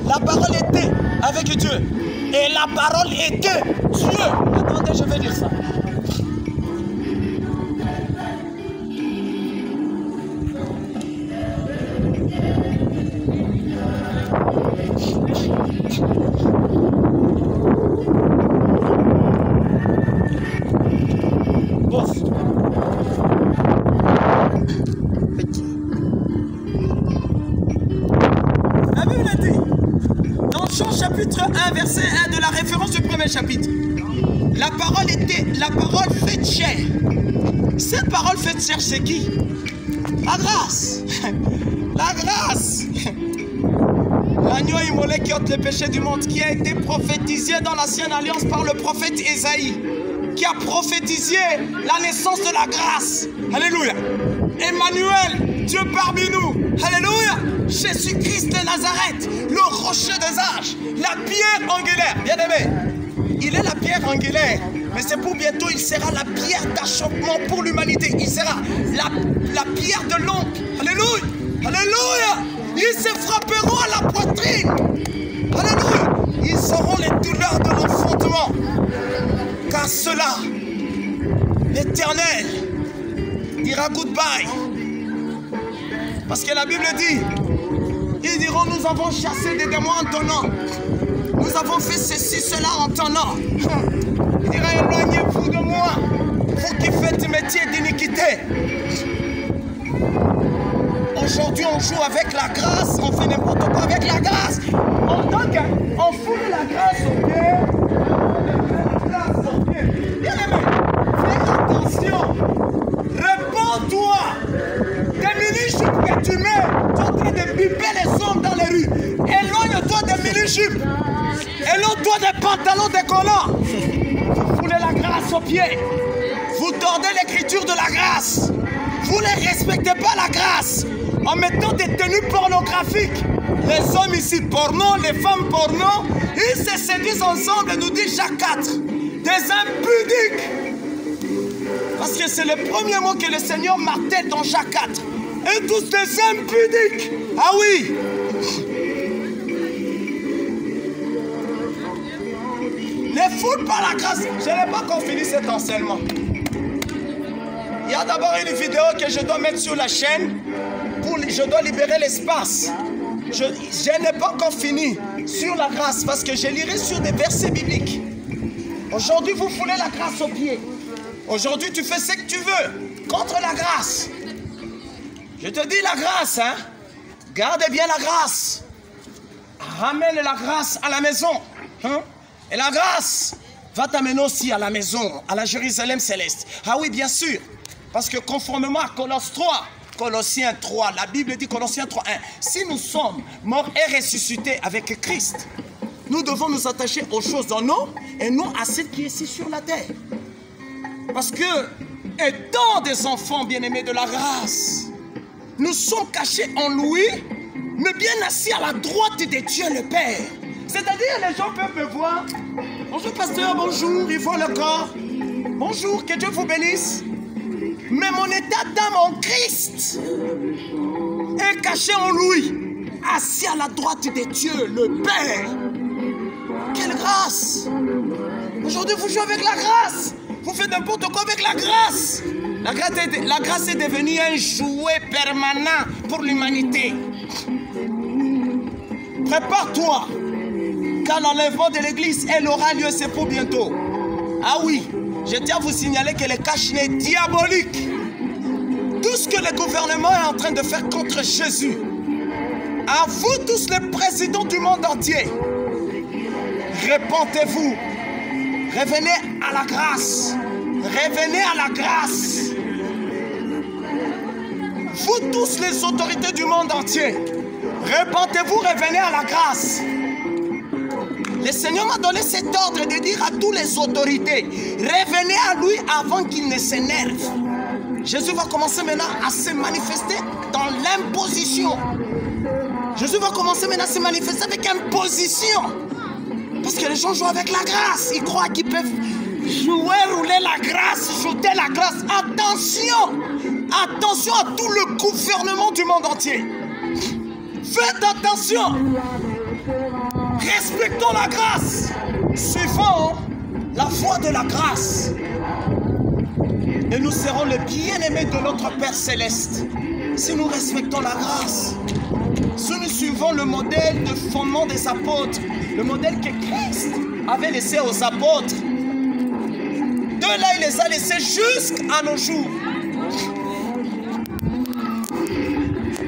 La parole était avec Dieu. Et la parole était Dieu. Attendez, je vais dire ça. La Bible dit, dans Jean chapitre 1, verset 1 de la référence du premier chapitre, la parole était la parole faite chair. Cette parole faite chair, c'est qui? La grâce. La grâce. L'agneau immolé qui ôte le péché du monde, qui a été prophétisé dans l'ancienne alliance par le prophète Ésaïe, qui a prophétisé la naissance de la grâce. Alléluia. Emmanuel, Dieu parmi nous. Alléluia. Jésus-Christ de Nazareth, le rocher des âges, la pierre angulaire. Bien aimé, il est la pierre angulaire, mais c'est pour bientôt, il sera la pierre d'achoppement pour l'humanité. Il sera la pierre de l'oncle. Alléluia. Alléluia. Ils se frapperont à la poitrine. Alléluia. Ils auront les douleurs de l'enfantement. Car cela, l'Éternel dira goodbye. Parce que la Bible dit, ils diront, nous avons chassé des démons en ton nom. Nous avons fait ceci, cela en ton nom. Il dira, éloignez-vous de moi, vous qui faites métier d'iniquité. Aujourd'hui, on joue avec la grâce, on fait n'importe quoi avec la grâce. On fout la grâce au pied. Bien aimé, fais attention. Réponds-toi. Des mini-jupes que tu mets, tu es en train de biper les hommes dans les rues. Éloigne-toi des mini-jupes. Éloigne-toi des pantalons décollants. Vous foulez la grâce aux pieds. Vous tordez l'écriture de la grâce. Vous ne respectez pas la grâce en mettant des tenues pornographiques. Les hommes ici porno, les femmes porno, ils se séduisent ensemble, nous dit Jacques 4. Des impudiques. Parce que c'est le premier mot que le Seigneur martèle dans Jacques 4. Et tous des impudiques. Ah oui. Les foules par la grâce. Je n'ai pas encore fini cet enseignement. Il y a d'abord une vidéo que je dois mettre sur la chaîne. Je dois libérer l'espace. Je n'ai pas encore fini sur la grâce parce que je lirai sur des versets bibliques. Aujourd'hui, vous foulez la grâce aux pieds. Aujourd'hui, tu fais ce que tu veux contre la grâce. Je te dis la grâce, hein. Garde bien la grâce. Ramène la grâce à la maison. Hein? Et la grâce va t'amener aussi à la maison, à la Jérusalem céleste. Ah oui, bien sûr. Parce que conformément à Colossiens 3, la Bible dit Colossiens 3, 1. Si nous sommes morts et ressuscités avec Christ, nous devons nous attacher aux choses en haut et non à ce qui est ici sur la terre. Parce que, étant des enfants bien-aimés de la grâce, nous sommes cachés en lui, mais bien assis à la droite de Dieu le Père. C'est-à-dire, les gens peuvent me voir. Bonjour pasteur, bonjour, ils voient le corps. Bonjour, que Dieu vous bénisse. Mais mon état d'âme en Christ est caché en lui, assis à la droite de Dieu, le Père. Quelle grâce! Aujourd'hui, vous jouez avec la grâce. Vous faites n'importe quoi avec la grâce. La grâce est devenue un jouet permanent pour l'humanité. Prépare-toi, car l'enlèvement de l'église, elle aura lieu, c'est pour bientôt. Ah oui, je tiens à vous signaler que le cache-nez diabolique, tout ce que le gouvernement est en train de faire contre Jésus, à vous tous les présidents du monde entier, répentez-vous, revenez à la grâce, revenez à la grâce. Vous tous les autorités du monde entier, répentez-vous, revenez à la grâce. Le Seigneur m'a donné cet ordre de dire à toutes les autorités, revenez à lui avant qu'il ne s'énerve. Jésus va commencer maintenant à se manifester dans l'imposition. Jésus va commencer maintenant à se manifester avec imposition. Parce que les gens jouent avec la grâce. Ils croient qu'ils peuvent jouer, rouler la grâce, jeter la grâce. Attention! Attention à tout le gouvernement du monde entier. Faites attention! Respectons la grâce. Suivons la foi de la grâce. Et nous serons les bien-aimés de notre Père Céleste. Si nous respectons la grâce, si nous suivons le modèle de fondement des apôtres, le modèle que Christ avait laissé aux apôtres, de là il les a laissés jusqu'à nos jours.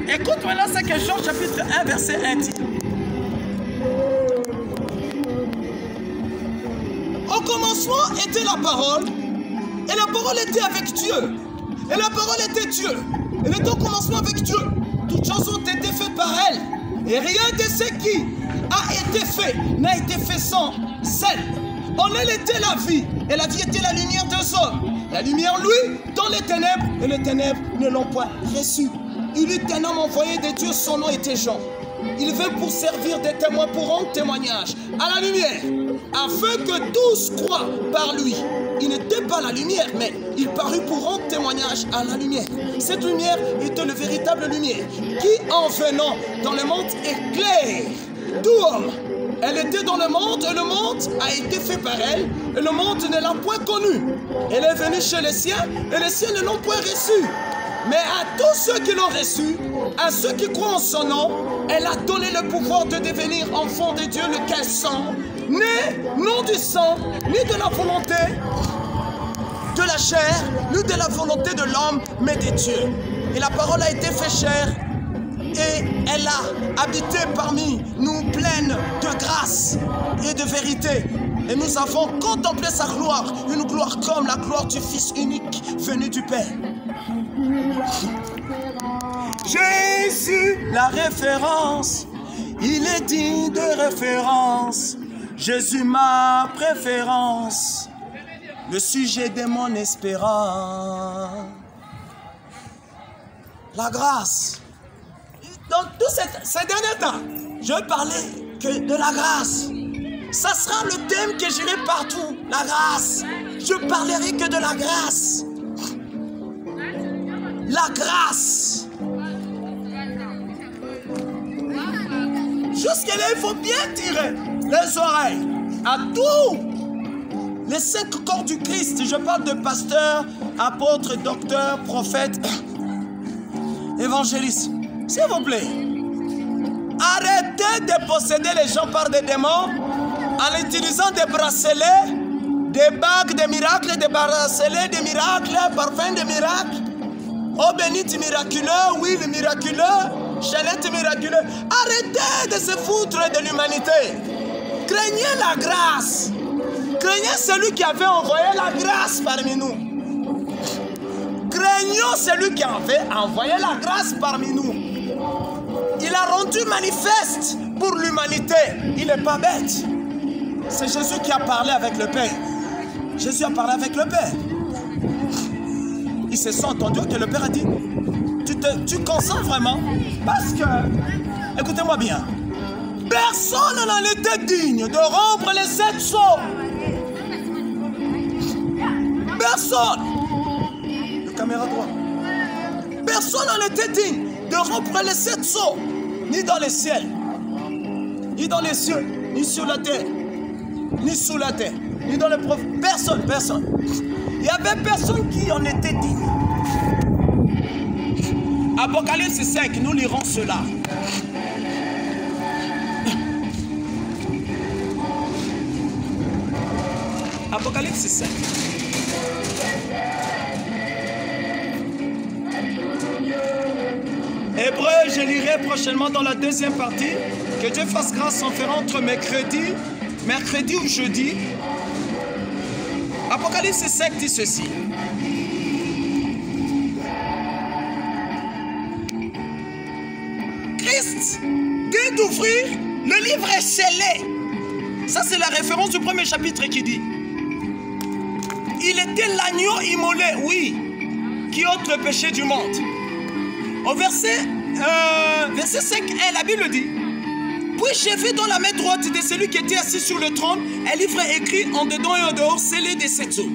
Écoute maintenant ce que Jean chapitre 1 verset 1 dit. Au commencement était la parole, et la parole était avec Dieu, et la parole était Dieu. Elle était au commencement avec Dieu. Toutes choses ont été faites par elle. Et rien de ce qui a été fait n'a été fait sans celle. En elle était la vie. Et la vie était la lumière des hommes. La lumière, lui, dans les ténèbres. Et les ténèbres ne l'ont point reçu. Il eut un homme envoyé de Dieu. Son nom était Jean. Il vint pour servir de témoin, pour rendre témoignage à la lumière, afin que tous croient par lui. Il n'était pas la lumière, mais il parut pour rendre témoignage à la lumière. Cette lumière était la véritable lumière, qui en venant dans le monde éclaire tout homme. Elle était dans le monde, et le monde a été fait par elle, et le monde ne l'a point connue. Elle est venue chez les siens, et les siens ne l'ont point reçue. Mais à tous ceux qui l'ont reçu, à ceux qui croient en son nom, elle a donné le pouvoir de devenir enfants de Dieu, lequel sont nés non du sang, ni de la volonté de la chair, ni de la volonté de l'homme, mais de Dieu. Et la parole a été faite chair, et elle a habité parmi nous pleine de grâce et de vérité. Et nous avons contemplé sa gloire, une gloire comme la gloire du Fils unique venu du Père. Jésus, la référence, il est digne de référence. Jésus, ma préférence, le sujet de mon espérance. La grâce. Dans tous ces derniers temps, je parlais que de la grâce. Ça sera le thème que j'irai partout. La grâce. Je parlerai que de la grâce. La grâce. Jusque-là, il faut bien tirer les oreilles à tous les 5 corps du Christ. Je parle de pasteur, apôtre, docteur, prophète, évangéliste. S'il vous plaît, arrêtez de posséder les gens par des démons en utilisant des bracelets, des bagues de miracles, des bracelets de miracles, parfums de miracles. Oh bénite miraculeux, oui le miraculeux, chalette miraculeux. Arrêtez de se foutre de l'humanité. Craignez la grâce. Craignez celui qui avait envoyé la grâce parmi nous. Craignons celui qui avait envoyé la grâce parmi nous. Il a rendu manifeste pour l'humanité. Il n'est pas bête. C'est Jésus qui a parlé avec le Père. Jésus a parlé avec le Père. Ils se sont entendus que le Père a dit, tu consens vraiment? Parce que, écoutez-moi bien, personne n'en était digne de rompre les 7 sceaux. Personne. Le caméra droit. Personne n'en était digne de rompre les 7 sceaux, ni dans les ciels, ni dans les cieux, ni sur la terre, ni sous la terre, ni dans les prophètes. Personne, personne. Il n'y avait personne qui en était digne. Apocalypse 5, nous lirons cela. Apocalypse 5. Hébreu, je lirai prochainement dans la deuxième partie. Que Dieu fasse grâce en faire entre mercredi ou jeudi. Apocalypse 5 dit ceci. Christ dit d'ouvrir, le livre est scellé. Ça, c'est la référence du premier chapitre qui dit. Il était l'agneau immolé, oui, qui ôte le péché du monde. Au verset 5, la Bible dit. Puis j'ai vu dans la main droite de celui qui était assis sur le trône un livre écrit en dedans et en dehors, scellé de 7 sceaux.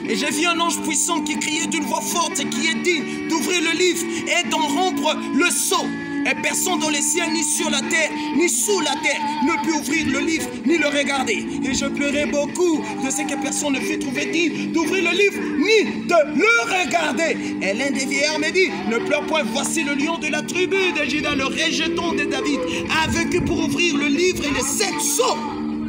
Et j'ai vu un ange puissant qui criait d'une voix forte et qui est digne d'ouvrir le livre et d'en rompre le sceau. Et personne dans les cieux, ni sur la terre, ni sous la terre, ne peut ouvrir le livre, ni le regarder. Et je pleurais beaucoup de ce que personne ne fut trouvé digne d'ouvrir le livre, ni de le regarder. Et l'un des vieillards me dit, ne pleure point, voici le lion de la tribu de Juda, le rejeton de David, a vaincu pour ouvrir le livre et les 7 sceaux.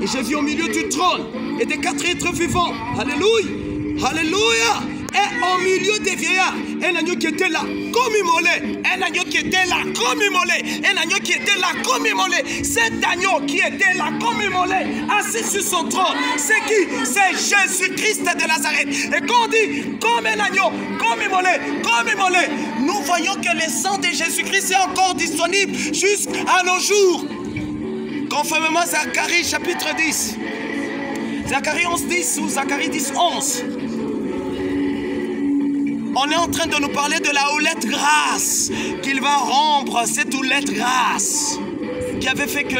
Et j'ai vu au milieu du trône et des 4 êtres vivants. Alléluia, alléluia. Et au milieu des vieillards, un agneau qui était là, comme immolé. Un agneau qui était là, comme immolé. Un agneau qui était là, comme immolé. Cet agneau qui était là, comme immolé, assis sur son trône. C'est qui? C'est Jésus-Christ de Nazareth. Et quand on dit, comme un agneau, comme immolé, nous voyons que le sang de Jésus-Christ est encore disponible jusqu'à nos jours. Conformément à Zacharie chapitre 10. Zacharie 11, 10 ou Zacharie 10, 11. On est en train de nous parler de la houlette grasse qu'il va rompre, cette houlette grasse qui avait fait que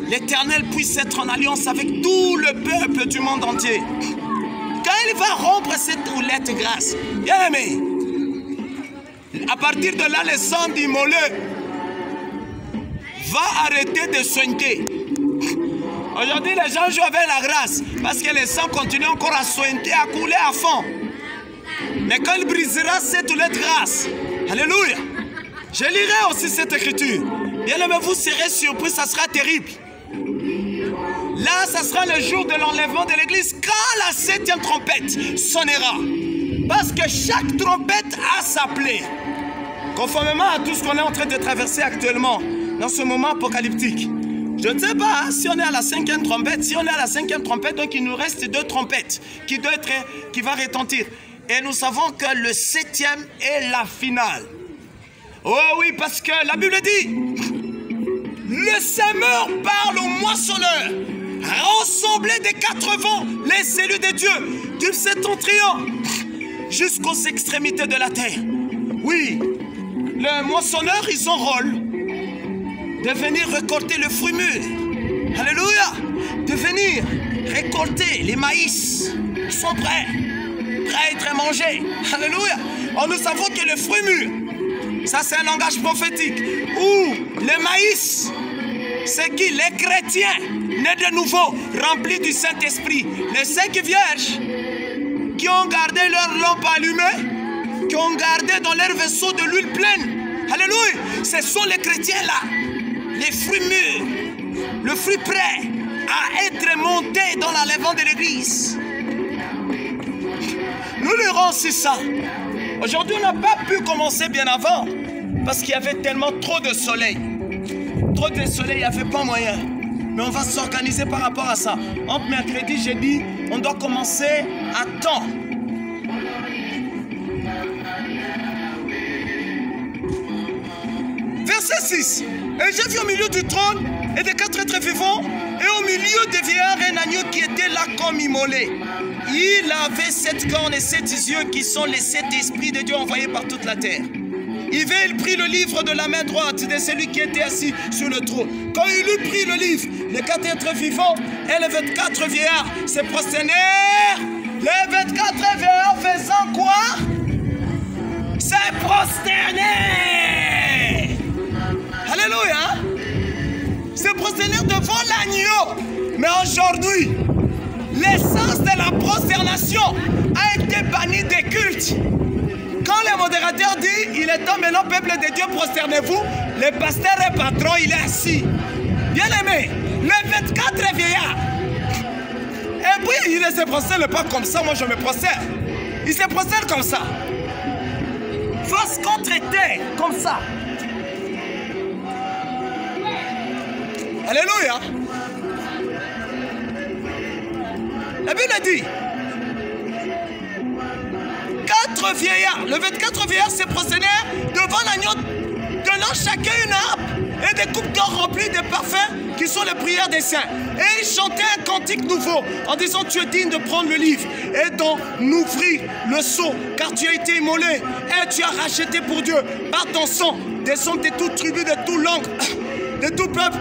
l'Éternel puisse être en alliance avec tout le peuple du monde entier. Quand il va rompre cette houlette grasse, bien aimé, à partir de là, le sang d'immolé va arrêter de soigner. Aujourd'hui, les gens jouent avec la grâce parce que le sang continue encore à soigner, à couler à fond. Mais quand il brisera cette houlette grasse, alléluia, je lirai aussi cette écriture. Bien aimé, vous serez surpris, ça sera terrible. Là, ça sera le jour de l'enlèvement de l'église quand la 7e trompette sonnera. Parce que chaque trompette a sa plaie. Conformément à tout ce qu'on est en train de traverser actuellement, dans ce moment apocalyptique. Je ne sais pas si on est à la 5e trompette. Si on est à la 5e trompette, donc il nous reste 2 trompettes qui va retentir. Et nous savons que le 7e est la finale. Oh oui, parce que la Bible dit, le semeur parle au moissonneur, rassemblez des 4 vents les élus de Dieu, du septentrion jusqu'aux extrémités de la terre. Oui, les moissonneurs, ils ont rôle de venir récolter le fruit mûr. Alléluia, de venir récolter les maïs. Ils sont prêts à être mangés. Alléluia. Oh, nous savons que le fruit mûr, ça c'est un langage prophétique. Ou le maïs, c'est qui? Les chrétiens nés de nouveau, remplis du Saint-Esprit. Les 5 vierges qui ont gardé leur lampe allumée, qui ont gardé dans leur vaisseau de l'huile pleine. Alléluia. Ce sont les chrétiens là, les fruits mûrs, le fruit prêt à être monté dans l'enlèvement de l'église. Nous lirons aussi ça. Aujourd'hui, on n'a pas pu commencer bien avant parce qu'il y avait tellement trop de soleil. Trop de soleil, il n'y avait pas moyen. Mais on va s'organiser par rapport à ça. Entre mercredi et jeudi, on doit commencer à temps. Verset 6. Et j'ai vu au milieu du trône et des 4 êtres vivants, et au milieu des vieillards un agneau qui était là comme immolé. Il avait 7 cornes et 7 yeux qui sont les 7 esprits de Dieu envoyés par toute la terre. Il prit le livre de la main droite de celui qui était assis sur le trône. Quand il eut pris le livre, les 4 êtres vivants et les 24 vieillards se prosternèrent. Les 24 vieillards faisant quoi? Se prosterner. Alléluia. Se prosterner devant l'agneau. Mais aujourd'hui, l'essence de la prosternation a été bannie des cultes. Quand le modérateur dit, il est temps maintenant, peuple de Dieu, prosternez-vous, le pasteur et patron, il est assis. Bien aimé, les 24 vieillards. Et puis, il ne se prosterne pas comme ça, moi je me prosterne. Il se prosterne comme ça. Face contre terre, comme ça. Alléluia. La Bible dit 4 vieillards, le 24 vieillards se prosternèrent devant l'agneau, donnant chacun une harpe et des coupes d'or remplies de parfums qui sont les prières des saints. Et ils chantaient un cantique nouveau en disant tu es digne de prendre le livre et d'en ouvrir le sceau, car tu as été immolé et tu as racheté pour Dieu par ton sang des hommes de toute tribu, de toute langue, de tout peuple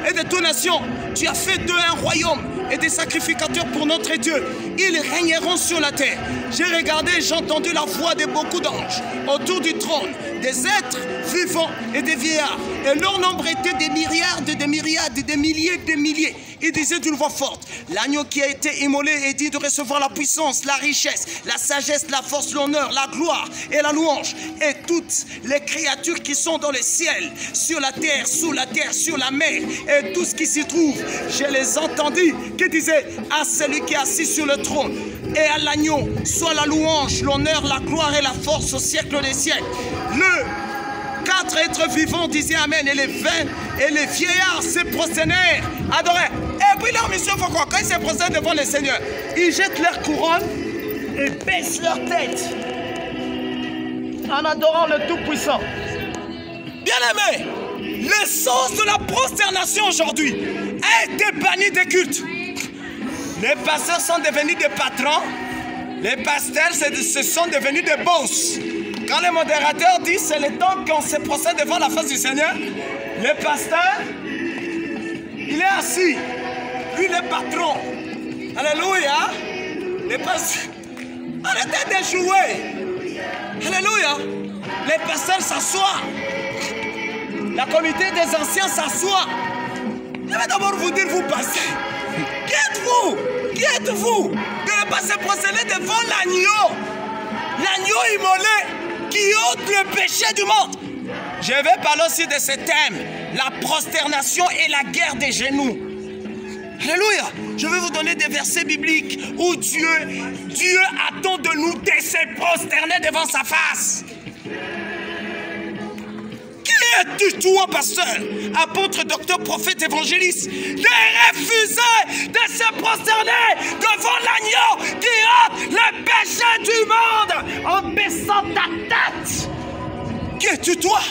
et de toute nation. Tu as fait d'eux un royaume et des sacrificateurs pour notre Dieu. Ils régneront sur la terre. J'ai regardé et j'ai entendu la voix de beaucoup d'anges autour du trône, des êtres vivants et des vieillards. Et leur nombre était des myriades, des myriades, des milliers, des milliers. Ils disaient d'une voix forte, l'agneau qui a été immolé est digne de recevoir la puissance, la richesse, la sagesse, la force, l'honneur, la gloire et la louange. Et toutes les créatures qui sont dans le ciel, sur la terre, sous la terre, sur la mer, et tout ce qui s'y trouve, je les entendis qui disaient à celui qui est assis sur le trône et à l'agneau, soit la louange, l'honneur, la gloire et la force au siècle des siècles. Quatre êtres vivants disaient Amen, et les 20 et les vieillards se prosternèrent, adoraient. Et puis leur mission, faut quoi? Quand ils se prosternent devant le Seigneur, ils jettent leur couronne et baissent leur tête en adorant le Tout-Puissant. Bien-aimés, l'essence de la prosternation aujourd'hui a été bannie des cultes. Les pasteurs sont devenus des patrons, les pasteurs se sont devenus des boss. Quand le modérateur dit c'est le temps qu'on se prosterne devant la face du Seigneur, le pasteur, il est assis. Lui, le patron. Alléluia. Les pasteurs, arrêtez de jouer. Alléluia. Les pasteurs s'assoient. La comité des anciens s'assoit. Je vais d'abord vous dire, vous passez. Qui êtes-vous? Qui êtes-vous de ne pas se prosterner devant l'agneau? L'agneau immolé qui ôte le péché du monde. Je vais parler aussi de ce thème, la prosternation et la guerre des genoux. Alléluia. Je vais vous donner des versets bibliques où Dieu attend de nous de se prosterner devant sa face. Qui es-tu, toi, pasteur, apôtre, docteur, prophète, évangéliste, de refuser de se prosterner devant l'agneau qui ôte le péché du monde en baissant ta tête? Qui es-tu, toi?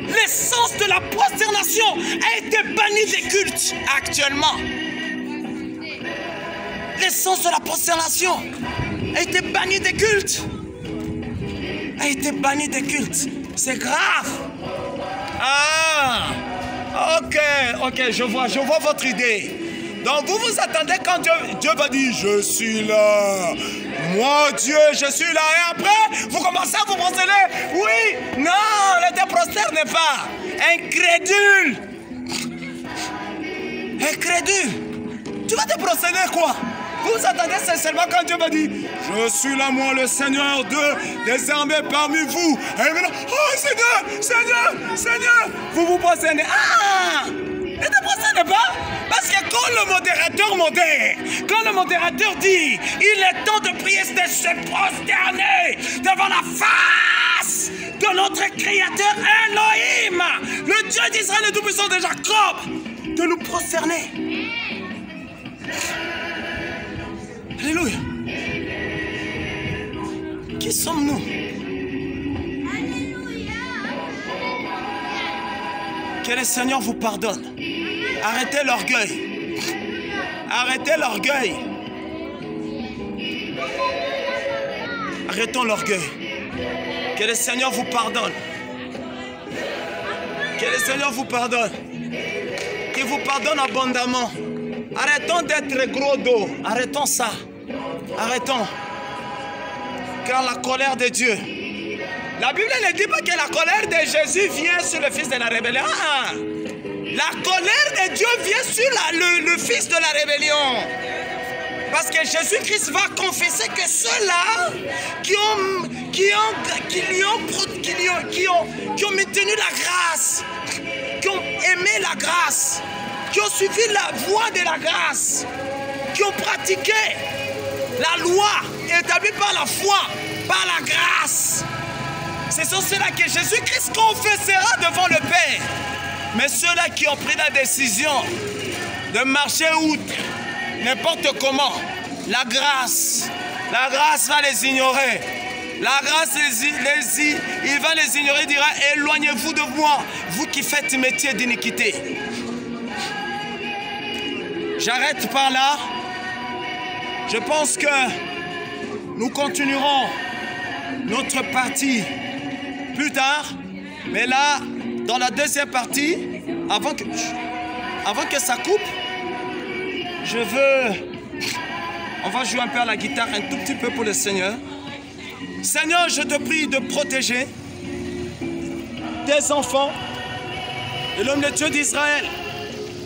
L'essence de la prosternation a été bannie des cultes actuellement. L'essence de la prosternation a été bannie des cultes. A été bannie des cultes. C'est grave. Ah, ok, je vois votre idée. Donc vous vous attendez quand Dieu va dire, je suis là. Moi, Dieu, je suis là. Et après, vous commencez à vous prosterner. Oui, non, ne te prosterne pas. Incrédule. Incrédule. Tu vas te prosterner quoi? Vous vous attendez sincèrement quand Dieu va dire, je suis là, moi, le Seigneur, des armées parmi vous. Et maintenant, oh Seigneur, vous vous prosternez. Ah, ne te prosterne pas. Parce que quand le modérateur modère, quand le modérateur dit, il est temps de prier, de se prosterner devant la face de notre Créateur Elohim, le Dieu d'Israël, le Tout-Puissant de Jacob, de nous prosterner. Alléluia. Qui sommes-nous? Que le Seigneur vous pardonne. Arrêtez l'orgueil. Arrêtez l'orgueil. Arrêtons l'orgueil. Que le Seigneur vous pardonne. Que le Seigneur vous pardonne. Qu'il vous pardonne abondamment. Arrêtons d'être gros dos. Arrêtons ça. Arrêtons. Car la colère de Dieu. La Bible ne dit pas que la colère de Jésus vient sur le fils de la rébellion. Ah, la colère de Dieu vient sur le fils de la rébellion. Parce que Jésus-Christ va confesser que ceux-là qui ont maintenu la grâce, qui ont aimé la grâce, qui ont suivi la voie de la grâce, qui ont pratiqué la loi établie par la foi, par la grâce. Ce sont ceux-là que Jésus-Christ confessera devant le Père. Mais ceux-là qui ont pris la décision de marcher outre, n'importe comment, la grâce va les ignorer. La grâce, il va les ignorer, il dira, éloignez-vous de moi, vous qui faites métier d'iniquité. J'arrête par là. Je pense que nous continuerons notre partie plus tard. Mais là, dans la deuxième partie, avant que ça coupe, on va jouer un peu à la guitare, un tout petit peu pour le Seigneur. Seigneur, je te prie de protéger tes enfants et l'homme de Dieu d'Israël.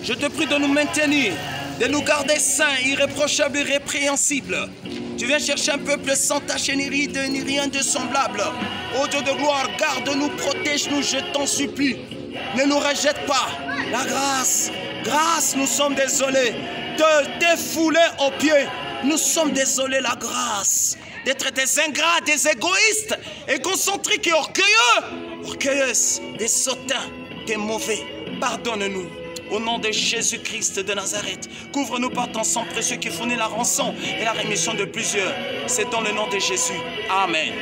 Je te prie de nous maintenir, de nous garder saints, irréprochables, irrépréhensibles. Tu viens chercher un peuple sans tache ni ride, ni rien de semblable. Ô Dieu de gloire, garde-nous, protège-nous, je t'en supplie. Ne nous rejette pas. La grâce, grâce, nous sommes désolés de défouler aux pieds. Nous sommes désolés, la grâce, d'être des ingrats, des égoïstes, égocentriques et orgueilleux. Orgueilleuses, des sautins, des mauvais. Pardonne-nous. Au nom de Jésus-Christ de Nazareth, couvre-nous par ton sang précieux qui fournit la rançon et la rémission de plusieurs. C'est dans le nom de Jésus. Amen.